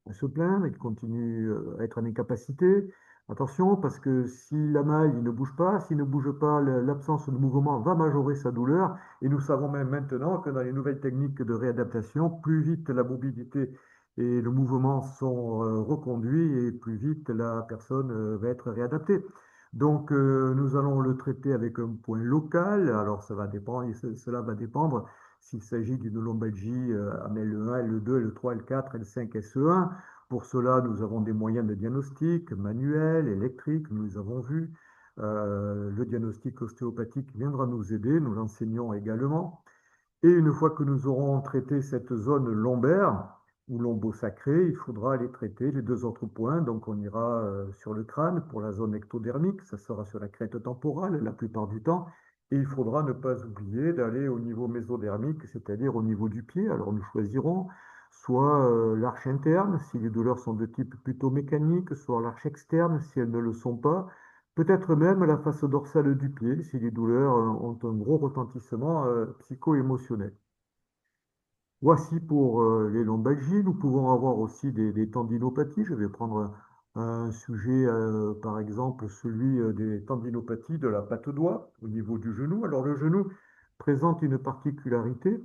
à se plaindre, il continue à être en incapacité. Attention, parce que si la maille ne bouge pas, s'il ne bouge pas, l'absence de mouvement va majorer sa douleur. Et nous savons même maintenant que dans les nouvelles techniques de réadaptation, plus vite la mobilité et le mouvement sont reconduits et plus vite la personne va être réadaptée. Donc, nous allons le traiter avec un point local. Alors, ça va dépendre, cela va dépendre s'il s'agit d'une lombalgie à L1, L2, L3, L4, L5, SE1. Pour cela, nous avons des moyens de diagnostic manuels, électriques, nous les avons vus. Le diagnostic ostéopathique viendra nous aider, nous l'enseignons également. Et une fois que nous aurons traité cette zone lombaire ou lombo-sacrée, il faudra aller traiter les deux autres points. Donc on ira sur le crâne pour la zone ectodermique, ça sera sur la crête temporale la plupart du temps. Et il faudra ne pas oublier d'aller au niveau mésodermique, c'est-à-dire au niveau du pied. Alors nous choisirons soit l'arche interne, si les douleurs sont de type plutôt mécanique, soit l'arche externe, si elles ne le sont pas. Peut-être même la face dorsale du pied, si les douleurs ont un gros retentissement psycho-émotionnel. Voici pour les lombalgies. Nous pouvons avoir aussi des tendinopathies. Je vais prendre un sujet, par exemple, celui des tendinopathies de la patte-doigt au niveau du genou. Alors le genou présente une particularité,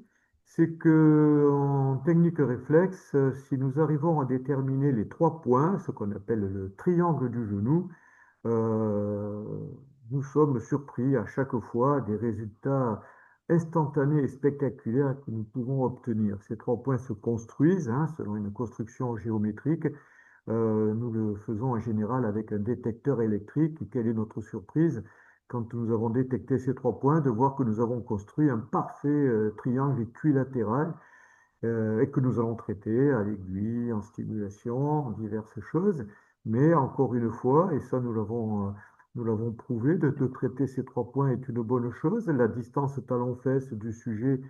c'est que en technique réflexe, si nous arrivons à déterminer les trois points, ce qu'on appelle le triangle du genou, euh, nous sommes surpris à chaque fois des résultats instantanés et spectaculaires que nous pouvons obtenir. Ces trois points se construisent selon une construction géométrique. Nous le faisons en général avec un détecteur électrique. Quelle est notre surprise quand nous avons détecté ces trois points de voir que nous avons construit un parfait triangle équilatéral et que nous allons traiter à l'aiguille, en stimulation, en diverses choses. Mais encore une fois, et ça nous l'avons prouvé, de traiter ces trois points est une bonne chose. La distance talon-fesse du sujet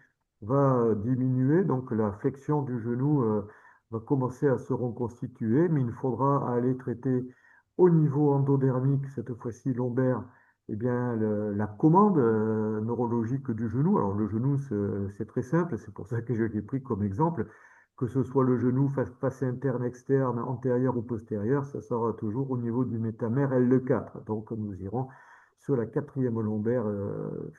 va diminuer, donc la flexion du genou va commencer à se reconstituer, mais il faudra aller traiter au niveau endodermique, cette fois-ci lombaire, eh bien, la commande neurologique du genou. Alors, le genou, c'est très simple, c'est pour ça que je l'ai pris comme exemple. Que ce soit le genou face interne, externe, antérieur ou postérieur, ça sera toujours au niveau du métamère L4. Donc, nous irons sur la quatrième lombaire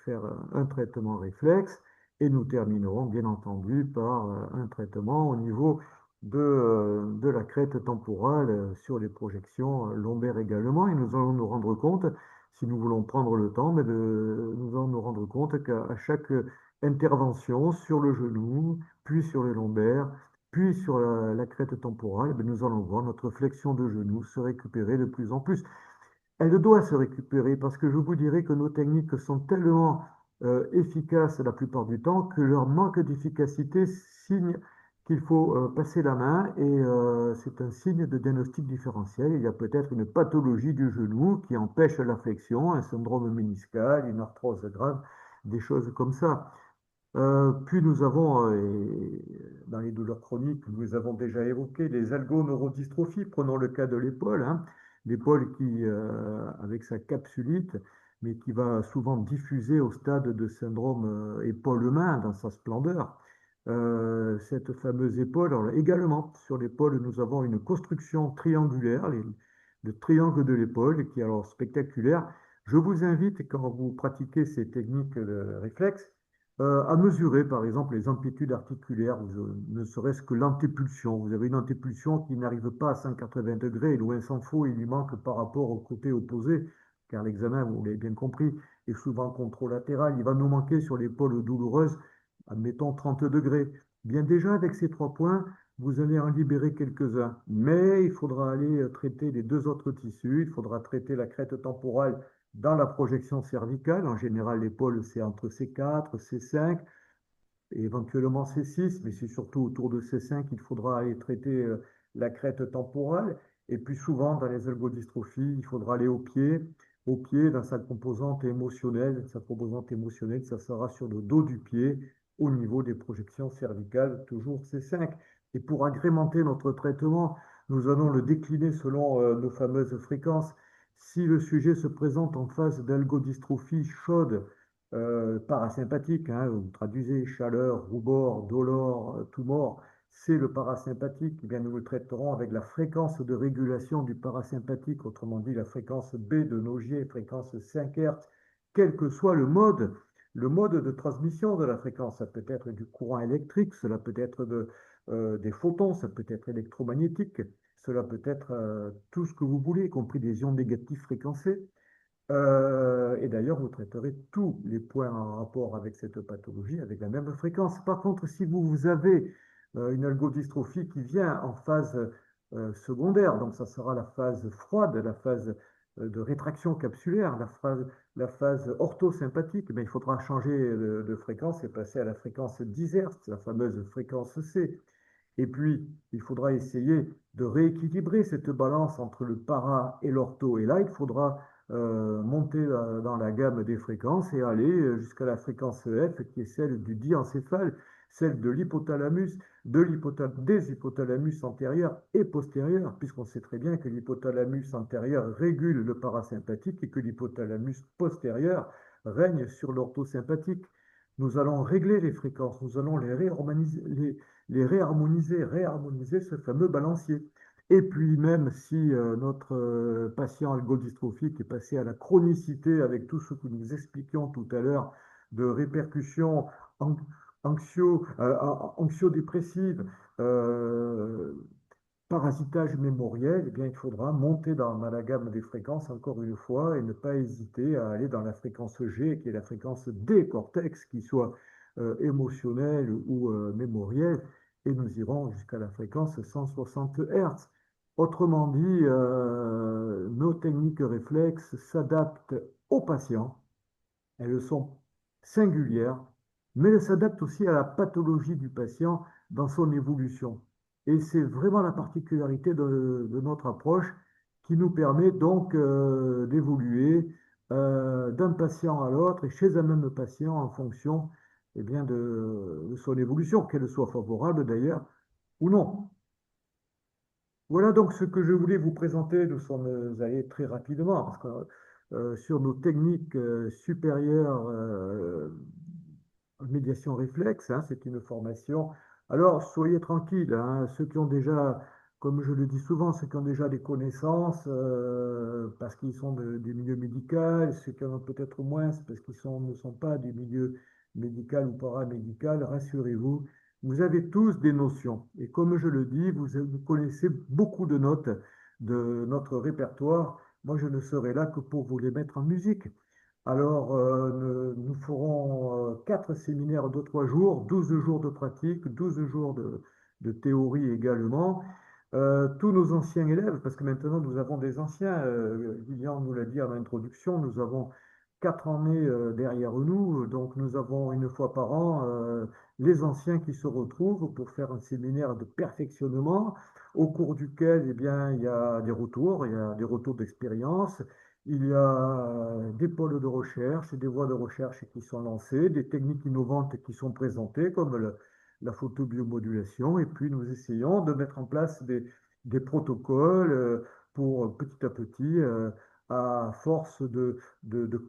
faire un traitement réflexe et nous terminerons, bien entendu, par un traitement au niveau de la crête temporale sur les projections lombaires également. Et nous allons nous rendre compte si nous voulons prendre le temps, mais nous allons nous rendre compte qu'à chaque intervention sur le genou, puis sur les lombaires, puis sur la crête temporale, eh nous allons voir notre flexion de genou se récupérer de plus en plus. Elle doit se récupérer parce que je vous dirais que nos techniques sont tellement efficaces la plupart du temps que leur manque d'efficacité signe qu'il faut passer la main et c'est un signe de diagnostic différentiel. Il y a peut-être une pathologie du genou qui empêche la flexion, un syndrome méniscal, une arthrose grave, des choses comme ça. Puis nous avons, dans les douleurs chroniques, nous avons déjà évoqué les algoneurodystrophies. Prenons le cas de l'épaule, l'épaule qui, avec sa capsulite, mais qui va souvent diffuser au stade de syndrome épaule-main dans sa splendeur. Cette fameuse épaule, alors également sur l'épaule, nous avons une construction triangulaire, le triangle de l'épaule, qui est alors spectaculaire. Je vous invite, quand vous pratiquez ces techniques de réflexe, à mesurer, par exemple, les amplitudes articulaires, ne serait-ce que l'antépulsion. Vous avez une antépulsion qui n'arrive pas à 180 degrés, et loin s'en faut, il lui manque par rapport au côté opposé, car l'examen, vous l'avez bien compris, est souvent contralatéral. Il va nous manquer sur l'épaule douloureuse, admettons 30 degrés. Bien déjà, avec ces trois points, vous allez en libérer quelques-uns. Mais il faudra aller traiter les deux autres tissus. Il faudra traiter la crête temporale dans la projection cervicale. En général, l'épaule, c'est entre C4, C5, et éventuellement C6, mais c'est surtout autour de C5 qu'il faudra aller traiter la crête temporale. Et puis souvent, dans les ergodystrophies, il faudra aller au pied. Au pied, dans sa composante émotionnelle, ça sera sur le dos du pied, au niveau des projections cervicales, toujours C5. Et pour agrémenter notre traitement, nous allons le décliner selon nos fameuses fréquences. Si le sujet se présente en phase d'algodystrophie chaude, parasympathique, vous traduisez chaleur, rubor, dolor, tumor, c'est le parasympathique, eh bien nous le traiterons avec la fréquence de régulation du parasympathique, autrement dit la fréquence B de Nogier, fréquence 5 Hz, quel que soit le mode de transmission de la fréquence. Ça peut être du courant électrique, cela peut être des photons, ça peut être électromagnétique, cela peut être tout ce que vous voulez, y compris des ions négatifs fréquencés. Et d'ailleurs, vous traiterez tous les points en rapport avec cette pathologie avec la même fréquence. Par contre, si vous avez une algodystrophie qui vient en phase secondaire, donc ça sera la phase froide, la phase de rétraction capsulaire, la phase orthosympathique, mais il faudra changer de fréquence et passer à la fréquence 10 Hz, la fameuse fréquence C. Et puis, il faudra essayer de rééquilibrer cette balance entre le para et l'ortho. Et là, il faudra monter dans la gamme des fréquences et aller jusqu'à la fréquence F, qui est celle du diencéphale, celle de l'hypothalamus, des hypothalamus antérieurs et postérieurs, puisqu'on sait très bien que l'hypothalamus antérieur régule le parasympathique et que l'hypothalamus postérieur règne sur l'orthosympathique. Nous allons régler les fréquences, nous allons réharmoniser ce fameux balancier. Et puis même si notre patient algodystrophique est passé à la chronicité avec tout ce que nous expliquions tout à l'heure de répercussions an- anxio-dépressives, euh, parasitage mémoriel, eh bien, il faudra monter dans la gamme des fréquences encore une fois et ne pas hésiter à aller dans la fréquence G, qui est la fréquence des cortex, qui soit émotionnelle ou mémorielle, et nous irons jusqu'à la fréquence 160 Hz. Autrement dit, nos techniques réflexes s'adaptent aux patients. Elles sont singulières, mais elles s'adaptent aussi à la pathologie du patient dans son évolution. Et c'est vraiment la particularité de notre approche qui nous permet donc d'évoluer d'un patient à l'autre et chez un même patient en fonction eh bien, de son évolution, qu'elle soit favorable d'ailleurs ou non. Voilà donc ce que je voulais vous présenter. Nous sommes allés très rapidement parce que sur nos techniques supérieures médiation réflexe, hein, c'est une formation. Alors soyez tranquilles, hein, ceux qui ont déjà, comme je le dis souvent, ceux qui ont déjà des connaissances parce qu'ils sont du milieu médical, ceux qui en ont peut-être moins parce ne sont pas du milieu médical ou paramédical, rassurez-vous. Vous avez tous des notions. Et comme je le dis, vous connaissez beaucoup de notes de notre répertoire. Moi, je ne serai là que pour vous les mettre en musique. Alors, nous ferons 4 séminaires de 3 jours, 12 jours de pratique, 12 jours de théorie également. Tous nos anciens élèves, parce que maintenant nous avons des anciens, Lilian nous l'a dit en introduction, nous avons 4 années derrière nous, donc nous avons une fois par an les anciens qui se retrouvent pour faire un séminaire de perfectionnement au cours duquel eh bien, il y a des retours d'expérience, il y a des pôles de recherche et des voies de recherche qui sont lancées, des techniques innovantes qui sont présentées comme la photobiomodulation et puis nous essayons de mettre en place des protocoles pour petit à petit, à force de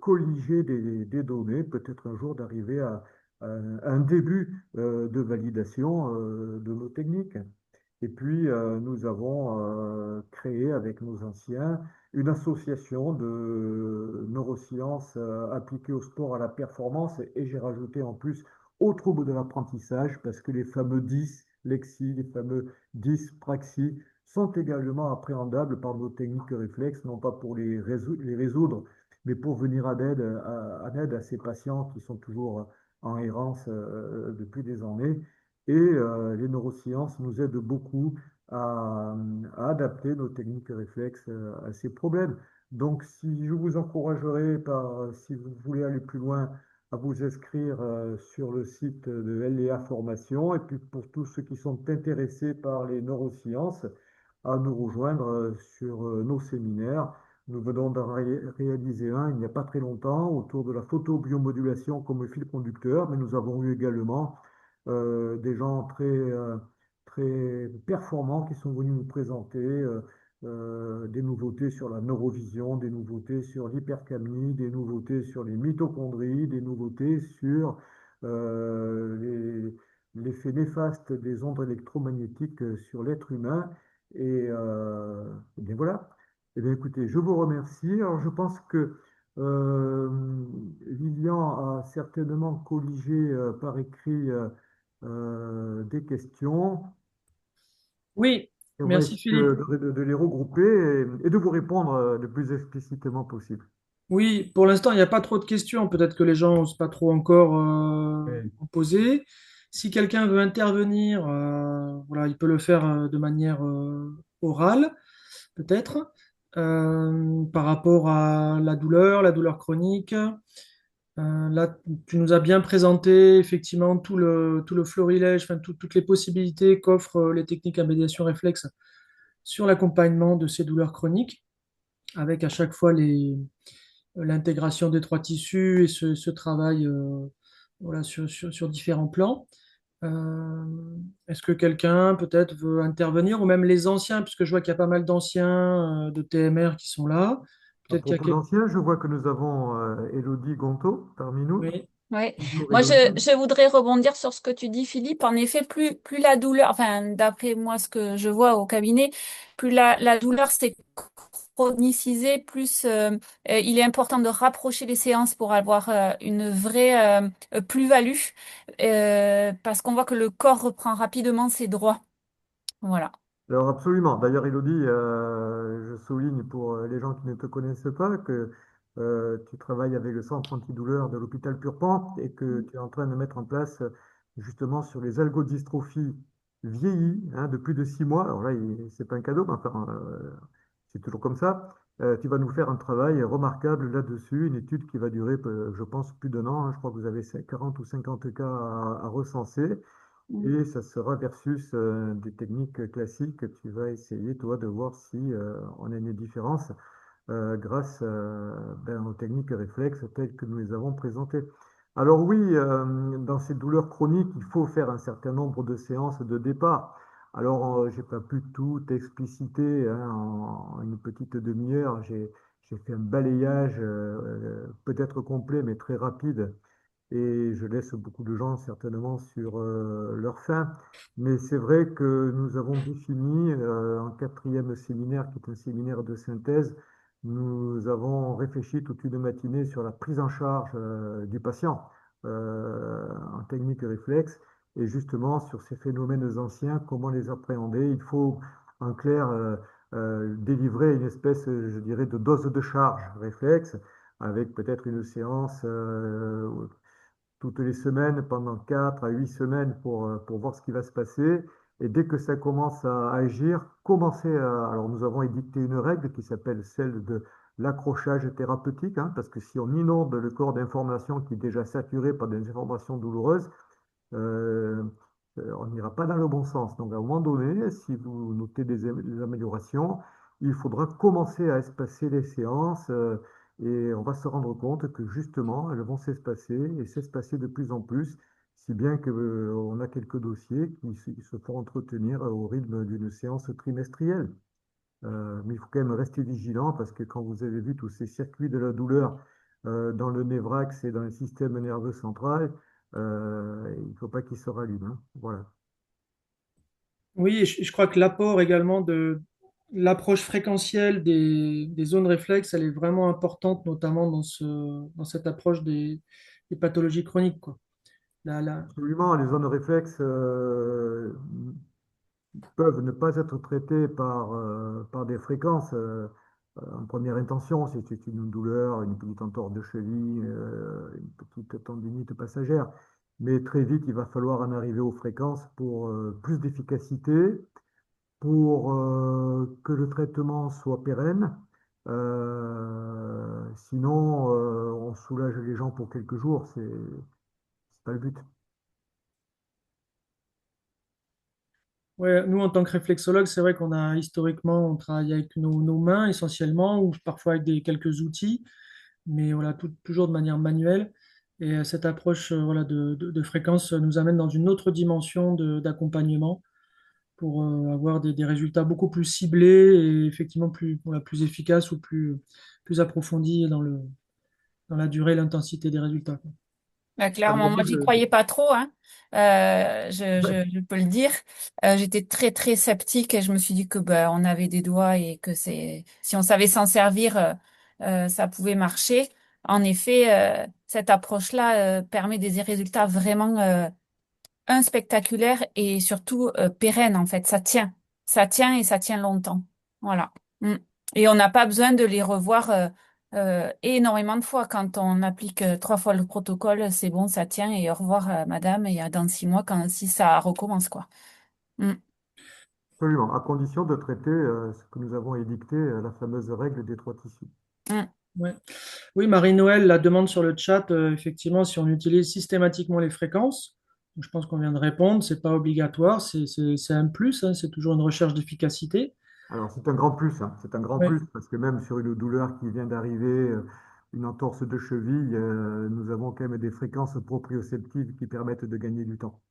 colliger des données, peut-être un jour d'arriver à un début de validation de nos techniques. Et puis, nous avons créé avec nos anciens une association de neurosciences appliquées au sport, à la performance, et j'ai rajouté en plus aux troubles de l'apprentissage, parce que les fameux 10 lexie, les fameux 10 praxis sont également appréhendables par nos techniques réflexes, non pas pour les résoudre, mais pour venir en aide à ces patients qui sont toujours en errance depuis des années. Et les neurosciences nous aident beaucoup à, à adapter nos techniques réflexes à ces problèmes. Donc, si je vous encouragerais, si vous voulez aller plus loin, à vous inscrire sur le site de LEA Formation, et puis pour tous ceux qui sont intéressés par les neurosciences, à nous rejoindre sur nos séminaires. Nous venons d'en réaliser un il n'y a pas très longtemps autour de la photobiomodulation comme fil conducteur, mais nous avons eu également des gens très performants qui sont venus nous présenter des nouveautés sur la neurovision, des nouveautés sur l'hypercamnie, des nouveautés sur les mitochondries, des nouveautés sur l'effet néfaste des ondes électromagnétiques sur l'être humain. Et bien voilà. Eh bien, écoutez, je vous remercie. Alors, je pense que euh, Lilian a certainement colligé par écrit des questions. Oui, Et on va merci essayer Philippe. de les regrouper et de vous répondre le plus explicitement possible. Oui, pour l'instant, il n'y a pas trop de questions. Peut-être que les gens n'osent pas trop encore Oui. en poser. Si quelqu'un veut intervenir, voilà, il peut le faire de manière orale, peut-être. par rapport à la douleur chronique. Là, tu nous as bien présenté effectivement tout le florilège, enfin, toutes les possibilités qu'offrent les techniques à médiation réflexe sur l'accompagnement de ces douleurs chroniques, avec à chaque fois l'intégration des trois tissus et ce travail voilà, sur différents plans. Euh, Est-ce que quelqu'un peut-être veut intervenir, ou même les anciens, puisque je vois qu'il y a pas mal d'anciens de TMR qui sont là. À Peut-être qu'il y a propos d'anciens, je vois que nous avons Élodie Gonto parmi nous. Oui, Ouais. Bonjour Moi, Élodie. je voudrais rebondir sur ce que tu dis, Philippe. En effet, plus la douleur, enfin, d'après moi, ce que je vois au cabinet, plus la douleur s'est chronicisée, plus il est important de rapprocher les séances pour avoir une vraie plus-value, parce qu'on voit que le corps reprend rapidement ses droits. Voilà. Alors absolument. D'ailleurs, Elodie, je souligne pour les gens qui ne te connaissent pas que tu travailles avec le centre antidouleur de l'hôpital Purpan et que tu es en train de mettre en place justement sur les algodystrophies vieillies de plus de 6 mois. Alors là, c'est pas un cadeau, mais enfin, c'est toujours comme ça. Tu vas nous faire un travail remarquable là-dessus, une étude qui va durer, je pense, plus d'un an. Je crois que vous avez 40 ou 50 cas à recenser. Mm. Et ça sera versus des techniques classiques. Tu vas essayer, toi, de voir si on a une différence grâce aux techniques réflexes telles que nous les avons présentées. Alors oui, dans ces douleurs chroniques, il faut faire un certain nombre de séances de départ. Alors, j'ai pas pu tout expliciter en une petite demi-heure. J'ai fait un balayage peut-être complet, mais très rapide et je laisse beaucoup de gens certainement sur leur faim. Mais c'est vrai que nous avons défini en quatrième séminaire, qui est un séminaire de synthèse, nous avons réfléchi toute une matinée sur la prise en charge du patient en technique réflexe et justement sur ces phénomènes anciens, comment les appréhender. Il faut en clair délivrer une espèce, je dirais, de dose de charge réflexe avec peut-être une séance toutes les semaines pendant 4 à 8 semaines pour voir ce qui va se passer. Et dès que ça commence à agir, commencer à... Alors nous avons édicté une règle qui s'appelle celle de l'accrochage thérapeutique, parce que si on inonde le corps d'informations qui est déjà saturé par des informations douloureuses, euh, on n'ira pas dans le bon sens. Donc à un moment donné, si vous notez des améliorations, il faudra commencer à espacer les séances et on va se rendre compte que justement, elles vont s'espacer et s'espacer de plus en plus, si bien que, on a quelques dossiers qui se font entretenir au rythme d'une séance trimestrielle. Mais il faut quand même rester vigilant parce que quand vous avez vu tous ces circuits de la douleur dans le névrax et dans le système nerveux central, il ne faut pas qu'ils se rallument, hein. Voilà. oui, et je crois que l'apport également de l'approche fréquentielle des zones réflexes, elle est vraiment importante, notamment dans cette approche des pathologies chroniques, quoi. La- Absolument, les zones réflexes peuvent ne pas être traitées par des fréquences en première intention, si c'est une douleur, une petite entorse de cheville, une petite tendinite passagère. Mais très vite, il va falloir en arriver aux fréquences pour plus d'efficacité, pour que le traitement soit pérenne. Sinon, on soulage les gens pour quelques jours, c'est pas le but. Ouais, nous, en tant que réflexologue, c'est vrai qu'on a historiquement, on travaille avec nos mains essentiellement, ou parfois avec quelques outils, mais voilà, toujours de manière manuelle. Et cette approche voilà, de fréquence nous amène dans une autre dimension d'accompagnement pour avoir des résultats beaucoup plus ciblés et effectivement plus, voilà, plus efficaces ou plus approfondis dans la durée et l'intensité des résultats, quoi. Clairement, Alors moi, oui, j'y croyais pas trop, hein. Je peux le dire. J'étais très, très sceptique et je me suis dit que bah, on avait des doigts et que si on savait s'en servir, ça pouvait marcher. En effet, cette approche-là, permet des résultats vraiment, spectaculaires et surtout, pérennes, en fait. Ça tient et ça tient longtemps. Voilà. Mm. Et on n'a pas besoin de les revoir, énormément de fois. Quand on applique 3 fois le protocole, c'est bon, ça tient et au revoir, madame, et dans 6 mois, si ça recommence, quoi. Mm. Absolument, à condition de traiter ce que nous avons édicté, la fameuse règle des trois tissus. Mm. Ouais. Oui, Marie-Noël la demande sur le chat, effectivement, si on utilise systématiquement les fréquences, je pense qu'on vient de répondre, c'est pas obligatoire, c'est un plus, hein, c'est toujours une recherche d'efficacité. Alors, c'est un grand plus, hein. C'est un grand Oui, plus parce que même sur une douleur qui vient d'arriver, une entorse de cheville, nous avons quand même des fréquences proprioceptives qui permettent de gagner du temps.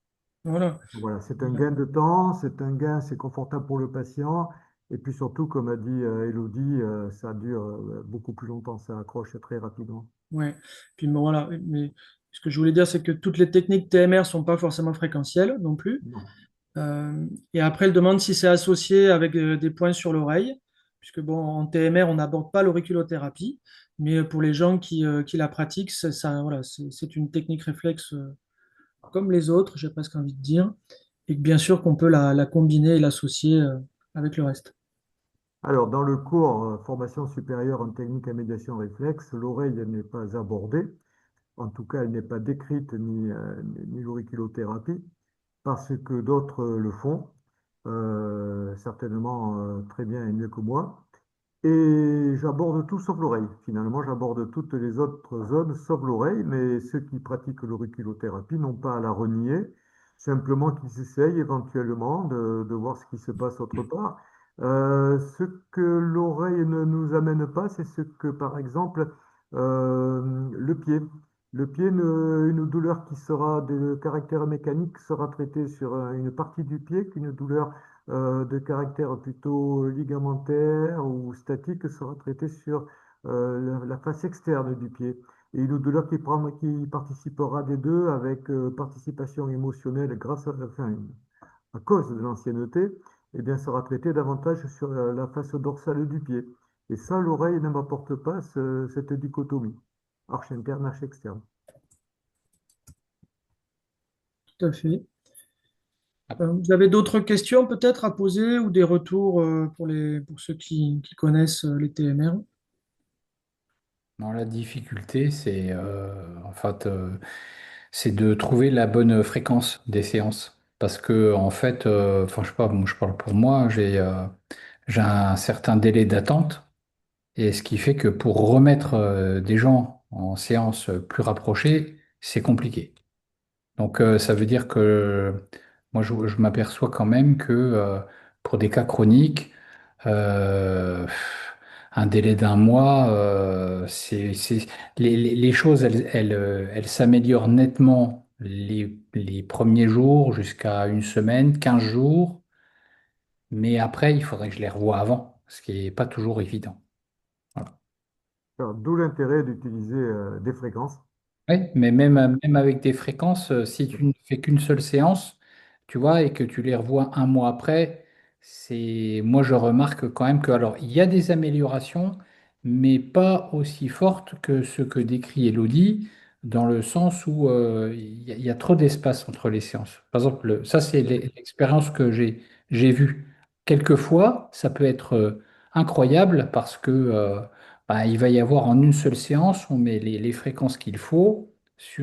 voilà. Voilà, c'est un gain de temps, c'est confortable pour le patient. Et puis surtout, comme a dit Elodie, ça dure beaucoup plus longtemps, ça accroche très rapidement. Ouais. Puis bon, voilà. Mais ce que je voulais dire, c'est que toutes les techniques TMR sont pas forcément fréquentielles non plus. Non. Et après, elle demande si c'est associé avec des points sur l'oreille, puisque bon, en TMR, on n'aborde pas l'auriculothérapie, mais pour les gens qui la pratiquent, voilà, c'est une technique réflexe comme les autres, j'ai presque envie de dire, et que bien sûr qu'on peut la combiner et l'associer avec le reste. Alors, dans le cours formation supérieure en technique à médiation réflexe, l'oreille n'est pas abordée. En tout cas, elle n'est pas décrite ni l'auriculothérapie, parce que d'autres le font, certainement très bien et mieux que moi. Et j'aborde tout sauf l'oreille. Finalement, j'aborde toutes les autres zones sauf l'oreille, mais ceux qui pratiquent l'auriculothérapie n'ont pas à la renier, simplement qu'ils essayent éventuellement de voir ce qui se passe autre part. Ce que l'oreille ne nous amène pas, c'est ce que, par exemple, le pied. Le pied, une douleur qui sera de caractère mécanique sera traitée sur une partie du pied qu'une douleur de caractère plutôt ligamentaire ou statique sera traité sur la face externe du pied. Et une douleur qui participera des deux avec participation émotionnelle enfin, à cause de l'ancienneté, eh bien, sera traitée davantage sur la face dorsale du pied. Et ça, l'oreille ne m'apporte pas cette dichotomie, arche interne, arche externe. Tout à fait. Vous avez d'autres questions peut-être à poser ou des retours pour ceux qui connaissent les TMR? Non, la difficulté, en fait, c'est de trouver la bonne fréquence des séances. Parce que, en fait, enfin, je sais pas, moi, je parle pour moi, j'ai un certain délai d'attente. Et ce qui fait que pour remettre des gens en séance plus rapprochée, c'est compliqué. Donc, ça veut dire que moi, je m'aperçois quand même que pour des cas chroniques, euh, un délai d'un mois, les choses, elles s'améliorent nettement les premiers jours jusqu'à une semaine, 15 jours. Mais après, il faudrait que je les revoie avant, ce qui n'est pas toujours évident. Voilà. Alors, d'où l'intérêt d'utiliser des fréquences. Oui, mais même avec des fréquences, si tu ne fais qu'une seule séance, tu vois, et que tu les revois un mois après, moi je remarque quand même que, alors, il y a des améliorations, mais pas aussi fortes que ce que décrit Elodie, dans le sens où il y a trop d'espace entre les séances. Par exemple, ça c'est l'expérience que j'ai vue. Quelquefois, ça peut être incroyable parce que bah, il va y avoir en une seule séance, on met les fréquences qu'il faut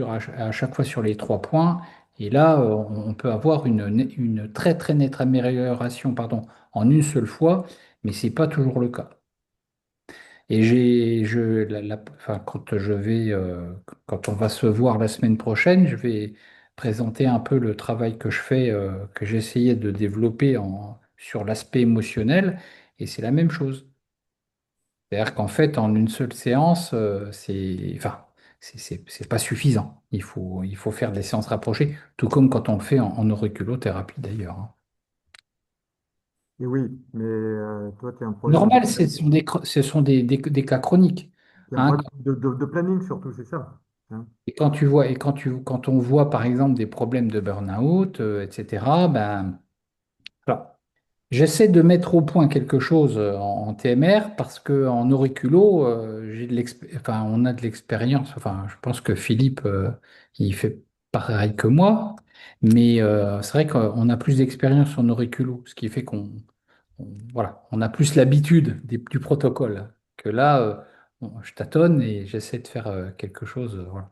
à chaque fois sur les 3 points. Et là, on peut avoir une très très nette amélioration, pardon, en une seule fois, mais c'est pas toujours le cas. Et enfin, quand on va se voir la semaine prochaine, je vais présenter un peu le travail que je fais, que j'ai essayé de développer sur l'aspect émotionnel, et c'est la même chose. C'est-à-dire qu'en fait, en une seule séance, enfin, c'est pas suffisant. Il faut faire des séances rapprochées, tout comme quand on le fait en auriculothérapie d'ailleurs, hein. Et oui, mais toi, tu as un problème Normal, ce sont des cas chroniques, hein. de planning surtout, c'est ça. Hein. Et quand on voit par exemple des problèmes de burn-out, etc., ben, alors, j'essaie de mettre au point quelque chose en TMR parce que en auriculo, enfin, on a de l'expérience. Enfin, je pense que Philippe, il fait pareil que moi, mais c'est vrai qu'on a plus d'expérience en auriculo, ce qui fait voilà, on a plus l'habitude du protocole. Que là, je tâtonne et j'essaie de faire quelque chose. Voilà.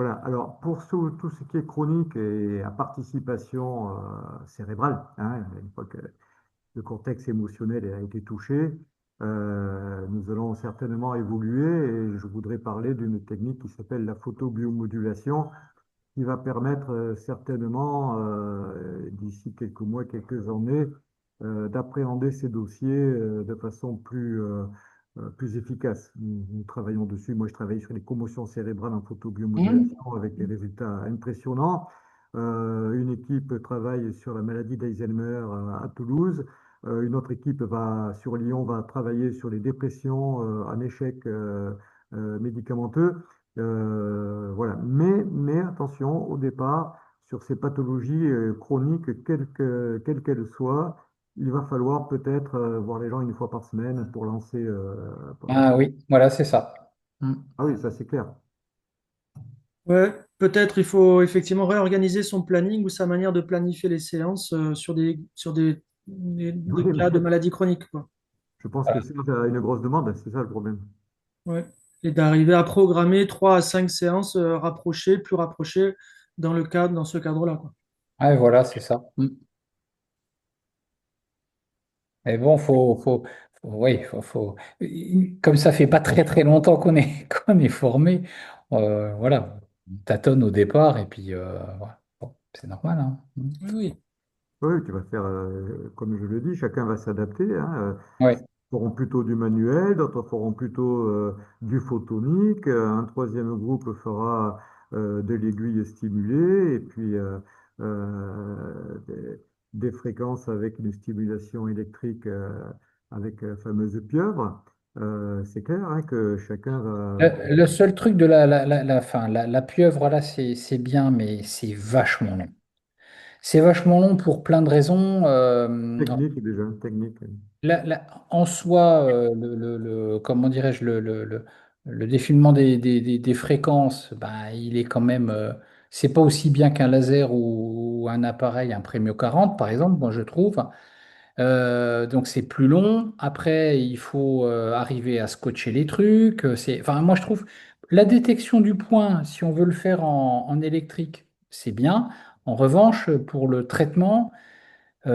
Voilà. Alors, pour tout ce qui est chronique et à participation cérébrale, hein, une fois que le cortex émotionnel a été touché, nous allons certainement évoluer et je voudrais parler d'une technique qui s'appelle la photobiomodulation qui va permettre certainement, d'ici quelques mois, quelques années, d'appréhender ces dossiers de façon plus efficace. Nous travaillons dessus. Moi, je travaille sur les commotions cérébrales en Mhm. photobiomodulation avec des résultats impressionnants. Une équipe travaille sur la maladie d'Alzheimer à Toulouse. Une autre équipe sur Lyon va travailler sur les dépressions en échec médicamenteux. Voilà. Mais attention, au départ, sur ces pathologies chroniques, quelles qu'elles soient, il va falloir peut-être voir les gens une fois par semaine pour lancer. Ah oui, voilà, c'est ça. Mm. Ah oui, ça c'est clair. Ouais, peut-être il faut effectivement réorganiser son planning ou sa manière de planifier les séances des Oui, cas de mais maladie chronique, quoi. je pense que c'est une grosse demande, c'est ça le problème. Ouais. Et d'arriver à programmer 3 à 5 séances rapprochées, plus rapprochées dans ce cadre-là, quoi. Ouais, voilà, c'est ça. Mm. Mais bon, oui, comme ça fait pas très très longtemps qu'on est, qu'on est formé, voilà, on tâtonne au départ et puis voilà. Bon, c'est normal, hein. Mm. Oui, oui. Oui, tu vas faire, comme je le dis, chacun va s'adapter, hein. Ouais. Feront plutôt du manuel, d'autres feront plutôt du photonique, un troisième groupe fera de l'aiguille stimulée, et puis des fréquences avec une stimulation électrique avec la fameuse pieuvre. C'est clair hein, que chacun va... Le seul truc de la pieuvre, là, c'est bien, mais c'est vachement long. C'est vachement long pour plein de raisons. Technique déjà, technique. En soi, comment dirais-je, le défilement des fréquences, ben, il est quand même, c'est pas aussi bien qu'un laser ou un appareil, un Premio 40 par exemple, moi je trouve. Donc c'est plus long. Après, il faut arriver à scotcher les trucs. Enfin, moi je trouve la détection du point, si on veut le faire en électrique, c'est bien. En revanche, pour le traitement,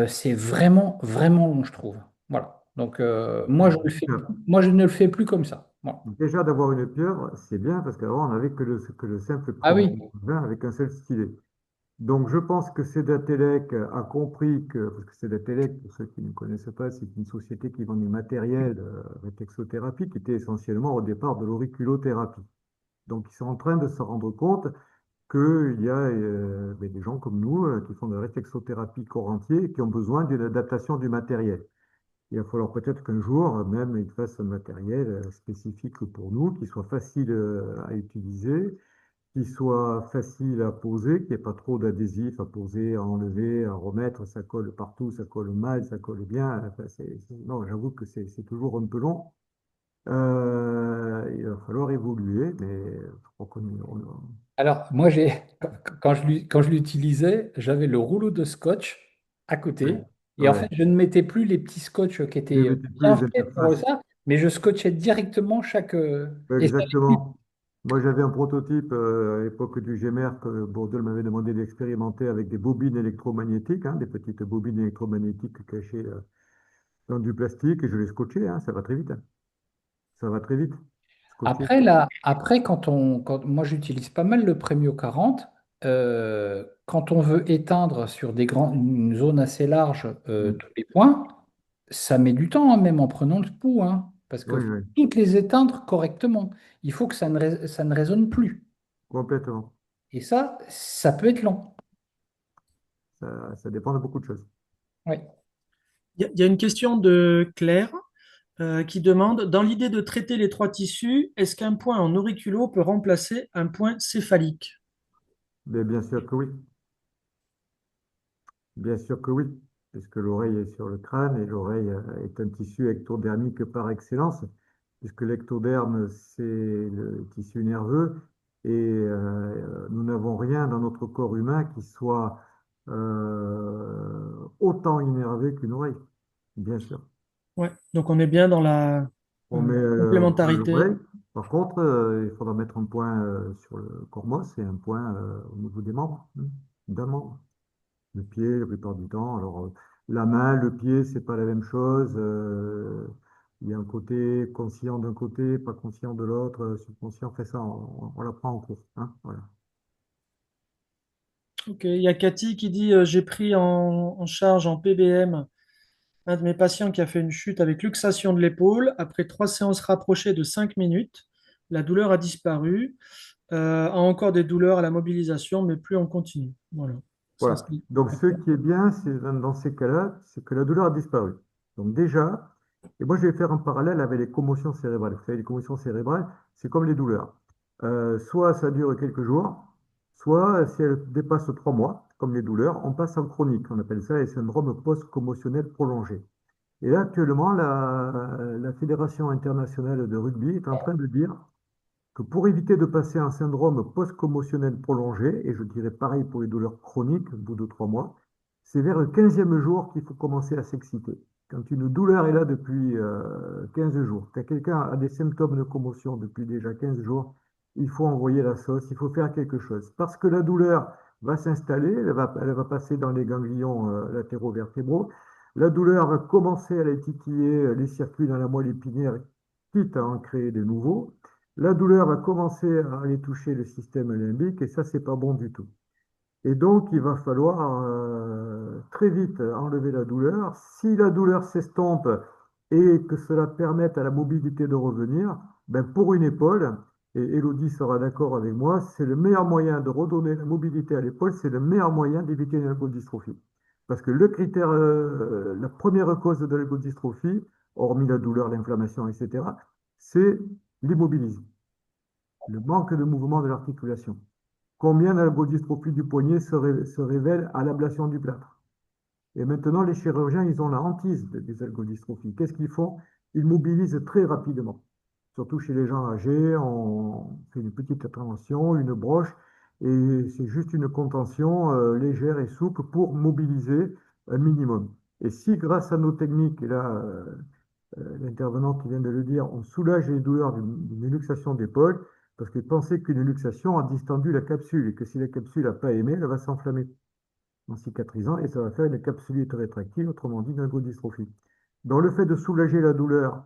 c'est vraiment, vraiment long, je trouve. Voilà. Donc, moi, je ne le fais plus comme ça. Voilà. Déjà d'avoir une pieuvre, c'est bien parce qu'avant on n'avait que le simple Ah produit oui. vin avec un seul stylet. Donc, je pense que Cedatellec a compris que, parce que Cedatellec, pour ceux qui ne connaissent pas, c'est une société qui vend du matériel réflexothérapie qui était essentiellement au départ de l'auriculothérapie. Donc, ils sont en train de se rendre compte qu'il y a ben, des gens comme nous qui font de la réflexothérapie corps entier et qui ont besoin d'une adaptation du matériel. Il va falloir peut-être qu'un jour, même, ils fassent un matériel spécifique pour nous, qui soit facile à utiliser qui soit facile à poser, qu'il n'y ait pas trop d'adhésifs à poser, à enlever, à remettre, ça colle partout, ça colle mal, ça colle bien. Enfin, non, j'avoue que c'est toujours un peu long. Il va falloir évoluer, mais je crois Alors, moi, quand je l'utilisais, j'avais le rouleau de scotch à ouais, côté. Et en ouais. fait, je ne mettais plus les petits scotch qui Tu ne étaient mettais plus bien les faits pour interfaces. ça, mais je scotchais directement chaque. Ouais, Et ça allait exactement. Moi, j'avais un prototype à l'époque du GMR que Bourdel m'avait demandé d'expérimenter avec des bobines électromagnétiques, hein, des petites bobines électromagnétiques cachées dans du plastique, et je l'ai scotché, hein, ça va très vite, hein. Ça va très vite. Scotché. Après, moi j'utilise pas mal le Premio 40. Quand on veut éteindre sur une zone assez large Mm. tous les points, ça met du temps, hein, même en prenant le pouls, hein, parce que Oui, faut oui, toutes les éteindre correctement. Il faut que ça ne résonne plus. complètement. Et ça peut être long. Ça dépend de beaucoup de choses. Oui. Il y a une question de Claire qui demande, dans l'idée de traiter les 3 tissus, est-ce qu'un point en auriculo peut remplacer un point céphalique? Mais bien sûr que oui. Bien sûr que oui. Puisque l'oreille est sur le crâne et l'oreille est un tissu ectodermique par excellence. Puisque l'ectoderme, c'est le tissu nerveux. Et nous n'avons rien dans notre corps humain qui soit autant innervé qu'une oreille. Bien sûr. Ouais, donc on est bien dans la On met complémentarité. l'oreille. Par contre, il faudra mettre un point sur le cormos et un point au niveau des membres, d'un membre. Le pied, la plupart du temps. Alors, la main, le pied, c'est pas la même chose. Il y a un côté conscient d'un côté, pas conscient de l'autre, subconscient. Fait ça, on l'apprend en cours, hein, voilà. Ok, il y a Cathy qui dit j'ai pris en charge en PBM un de mes patients qui a fait une chute avec luxation de l'épaule. Après 3 séances rapprochées de 5 minutes, la douleur a disparu. A encore des douleurs à la mobilisation, mais plus en continu. Voilà. Ça, Voilà. Donc, ce qui est bien, c'est dans ces cas-là, c'est que la douleur a disparu. Donc, déjà, et moi, je vais faire un parallèle avec les commotions cérébrales. Vous savez, les commotions cérébrales, c'est comme les douleurs. Soit ça dure quelques jours, soit si elles dépassent 3 mois, comme les douleurs, on passe en chronique. On appelle ça les syndromes post-commotionnels prolongés. Et là, actuellement, la Fédération internationale de rugby est en train de dire que pour éviter de passer un syndrome post-commotionnel prolongé, et je dirais pareil pour les douleurs chroniques au bout de 3 mois, c'est vers le 15e jour qu'il faut commencer à s'exciter. Quand une douleur est là depuis 15 jours, quand quelqu'un a des symptômes de commotion depuis déjà 15 jours, il faut envoyer la sauce, il faut faire quelque chose. Parce que la douleur va s'installer, elle va passer dans les ganglions latéraux-vertébraux. La douleur va commencer à aller titiller les circuits dans la moelle épinière, quitte à en créer de nouveaux. La douleur va commencer à aller toucher le système limbique et ça, c'est pas bon du tout. Et donc, il va falloir très vite enlever la douleur. Si la douleur s'estompe et que cela permette à la mobilité de revenir, ben pour une épaule, et Elodie sera d'accord avec moi, c'est le meilleur moyen de redonner la mobilité à l'épaule, c'est le meilleur moyen d'éviter une ergodystrophie. Parce que le critère, la première cause de l'ergodystrophie, hormis la douleur, l'inflammation, etc., c'est l'immobilisme, le manque de mouvement de l'articulation. Combien d'algodystrophie du poignet se révèle à l'ablation du plâtre? Et maintenant, les chirurgiens, ils ont la hantise des algodystrophies. Qu'est-ce qu'ils font? Ils mobilisent très rapidement. Surtout chez les gens âgés, on fait une petite intervention, une broche, et c'est juste une contention légère et souple pour mobiliser un minimum. Et si, grâce à nos techniques, et là, l'intervenant qui vient de le dire, on soulage les douleurs d'une luxation d'épaule, parce que penser qu'une luxation a distendu la capsule, et que si la capsule n'a pas aimé, elle va s'enflammer en cicatrisant, et ça va faire une capsulite rétractile, autrement dit une ergodystrophie. Donc le fait de soulager la douleur,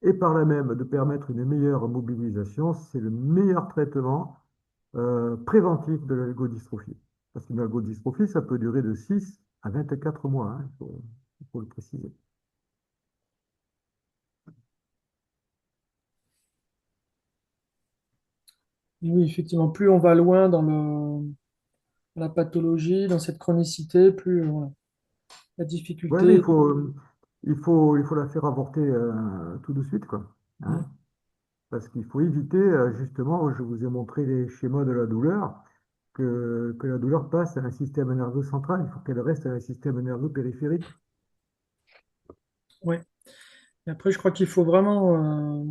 et par là même de permettre une meilleure mobilisation, c'est le meilleur traitement préventif de l'ergodystrophie. Parce qu'une ergodystrophie, ça peut durer de 6 à 24 mois, hein, il faut le préciser. Oui, effectivement, plus on va loin dans la pathologie, dans cette chronicité, plus voilà, la Ouais, mais difficulté. il faut la faire avorter tout de suite, quoi. Hein. Mm. Parce qu'il faut éviter, justement, je vous ai montré les schémas de la douleur, que la douleur passe à un système nerveux central. Il faut qu'elle reste à un système nerveux périphérique. Ouais. Et après, je crois qu'il faut vraiment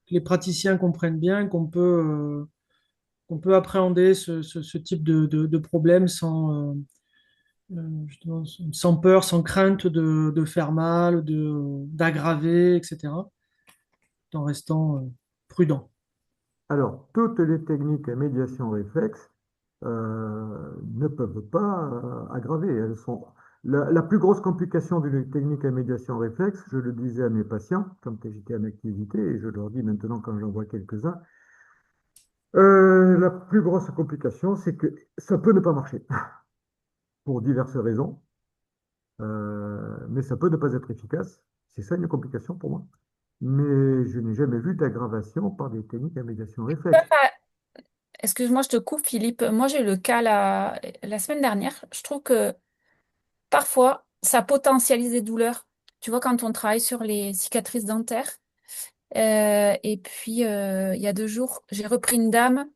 que les praticiens comprennent bien qu'on peut appréhender ce type de problème justement, sans peur, sans crainte de faire mal, d'aggraver, etc., en restant prudent. Alors, toutes les techniques à médiation réflexe ne peuvent pas aggraver. La plus grosse complication d'une technique à médiation réflexe, je le disais à mes patients quand j'étais en activité, et je leur dis maintenant quand j'en vois quelques-uns, la plus grosse complication, c'est que ça peut ne pas marcher pour diverses raisons, mais ça peut ne pas être efficace. C'est ça une complication pour moi. Mais je n'ai jamais vu d'aggravation par des techniques à médiation réflexe. Excuse-moi, je te coupe, Philippe. Moi, j'ai eu le cas la semaine dernière. Je trouve que parfois, ça potentialise des douleurs. Tu vois, quand on travaille sur les cicatrices dentaires. Et puis, il y a 2 jours, j'ai repris une dame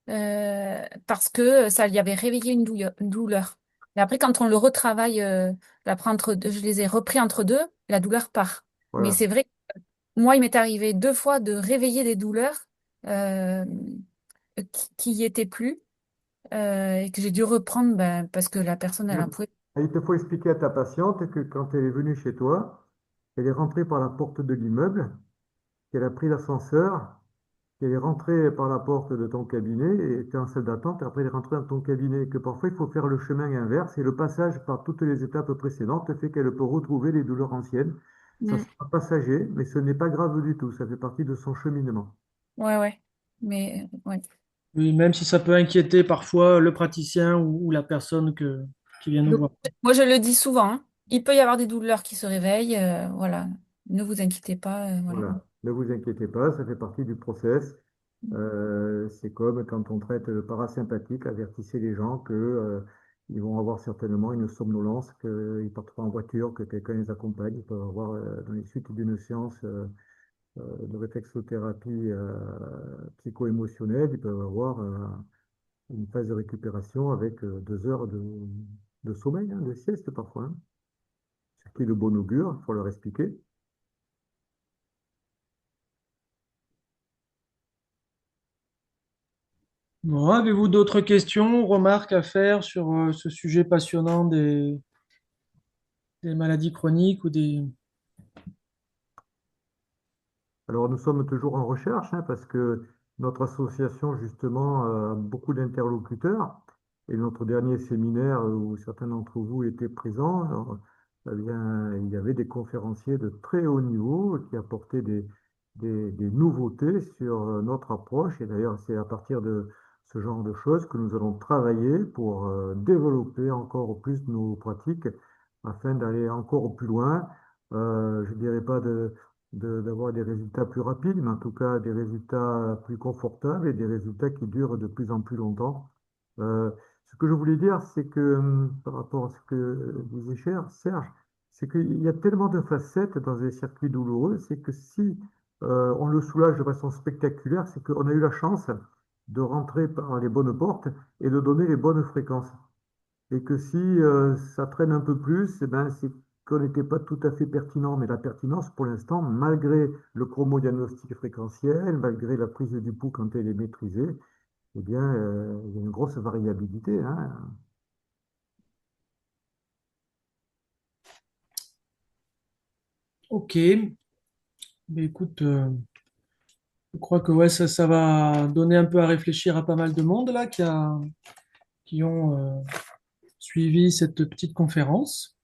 parce que ça lui avait réveillé une douleur. Et après, quand on le retravaille, je les ai repris entre deux, la douleur part. Mais Voilà. c'est vrai, moi, il m'est arrivé 2 fois de réveiller des douleurs euh, qui y étaient plus et que j'ai dû reprendre parce que la personne, elle Mm. en pouvait. Et il te faut expliquer à ta patiente que quand elle est venue chez toi, elle est rentrée par la porte de l'immeuble qu'elle a pris l'ascenseur, qu'elle est rentrée par la porte de ton cabinet et était en salle d'attente, et après elle est rentrée dans ton cabinet, et que parfois il faut faire le chemin inverse et le passage par toutes les étapes précédentes fait qu'elle peut retrouver les douleurs anciennes. Ça Mm. sera passager, mais ce n'est pas grave du tout, ça fait partie de son cheminement. Ouais, ouais. Mais ouais. Oui, même si ça peut inquiéter parfois le praticien ou la personne qui vient nous Donc, voir. moi, je le dis souvent, hein. Il peut y avoir des douleurs qui se réveillent. Voilà. Ne vous inquiétez pas. Voilà. Voilà, ne vous inquiétez pas, ça fait partie du process. C'est comme quand on traite le parasympathique, avertissez les gens que, ils vont avoir certainement une somnolence, qu'ils partent pas en voiture, que quelqu'un les accompagne. Ils peuvent avoir, dans les suites d'une séance de réflexothérapie psycho-émotionnelle, ils peuvent avoir une phase de récupération avec 2 heures de sommeil, hein, de sieste parfois, hein. Ce qui est de bon augure, il faut leur expliquer. Bon, avez-vous d'autres questions, remarques à faire sur ce sujet passionnant des maladies chroniques ou des... Alors, nous sommes toujours en recherche, hein, parce que notre association, justement, a beaucoup d'interlocuteurs. Et notre dernier séminaire, où certains d'entre vous étaient présents, alors, eh bien, il y avait des conférenciers de très haut niveau qui apportaient des nouveautés sur notre approche. Et d'ailleurs, c'est à partir de ce genre de choses que nous allons travailler pour développer encore plus nos pratiques afin d'aller encore plus loin. Je ne dirais pas d'avoir des résultats plus rapides, mais en tout cas des résultats plus confortables et des résultats qui durent de plus en plus longtemps. Euh, Ce que je voulais dire, c'est que par rapport à ce que disait Serge, c'est qu'il y a tellement de facettes dans les circuits douloureux, c'est que si on le soulage de façon spectaculaire, c'est qu'on a eu la chance de rentrer par les bonnes portes et de donner les bonnes fréquences. Et que si ça traîne un peu plus, eh ben, c'est qu'on n'était pas tout à fait pertinent. Mais la pertinence, pour l'instant, malgré le chromodiagnostic fréquentiel, malgré la prise du pouls quand elle est maîtrisée, eh bien, il y a une grosse variabilité, hein. Ok, ben écoute, je crois que ouais, ça va donner un peu à réfléchir à pas mal de monde là qui ont suivi cette petite conférence.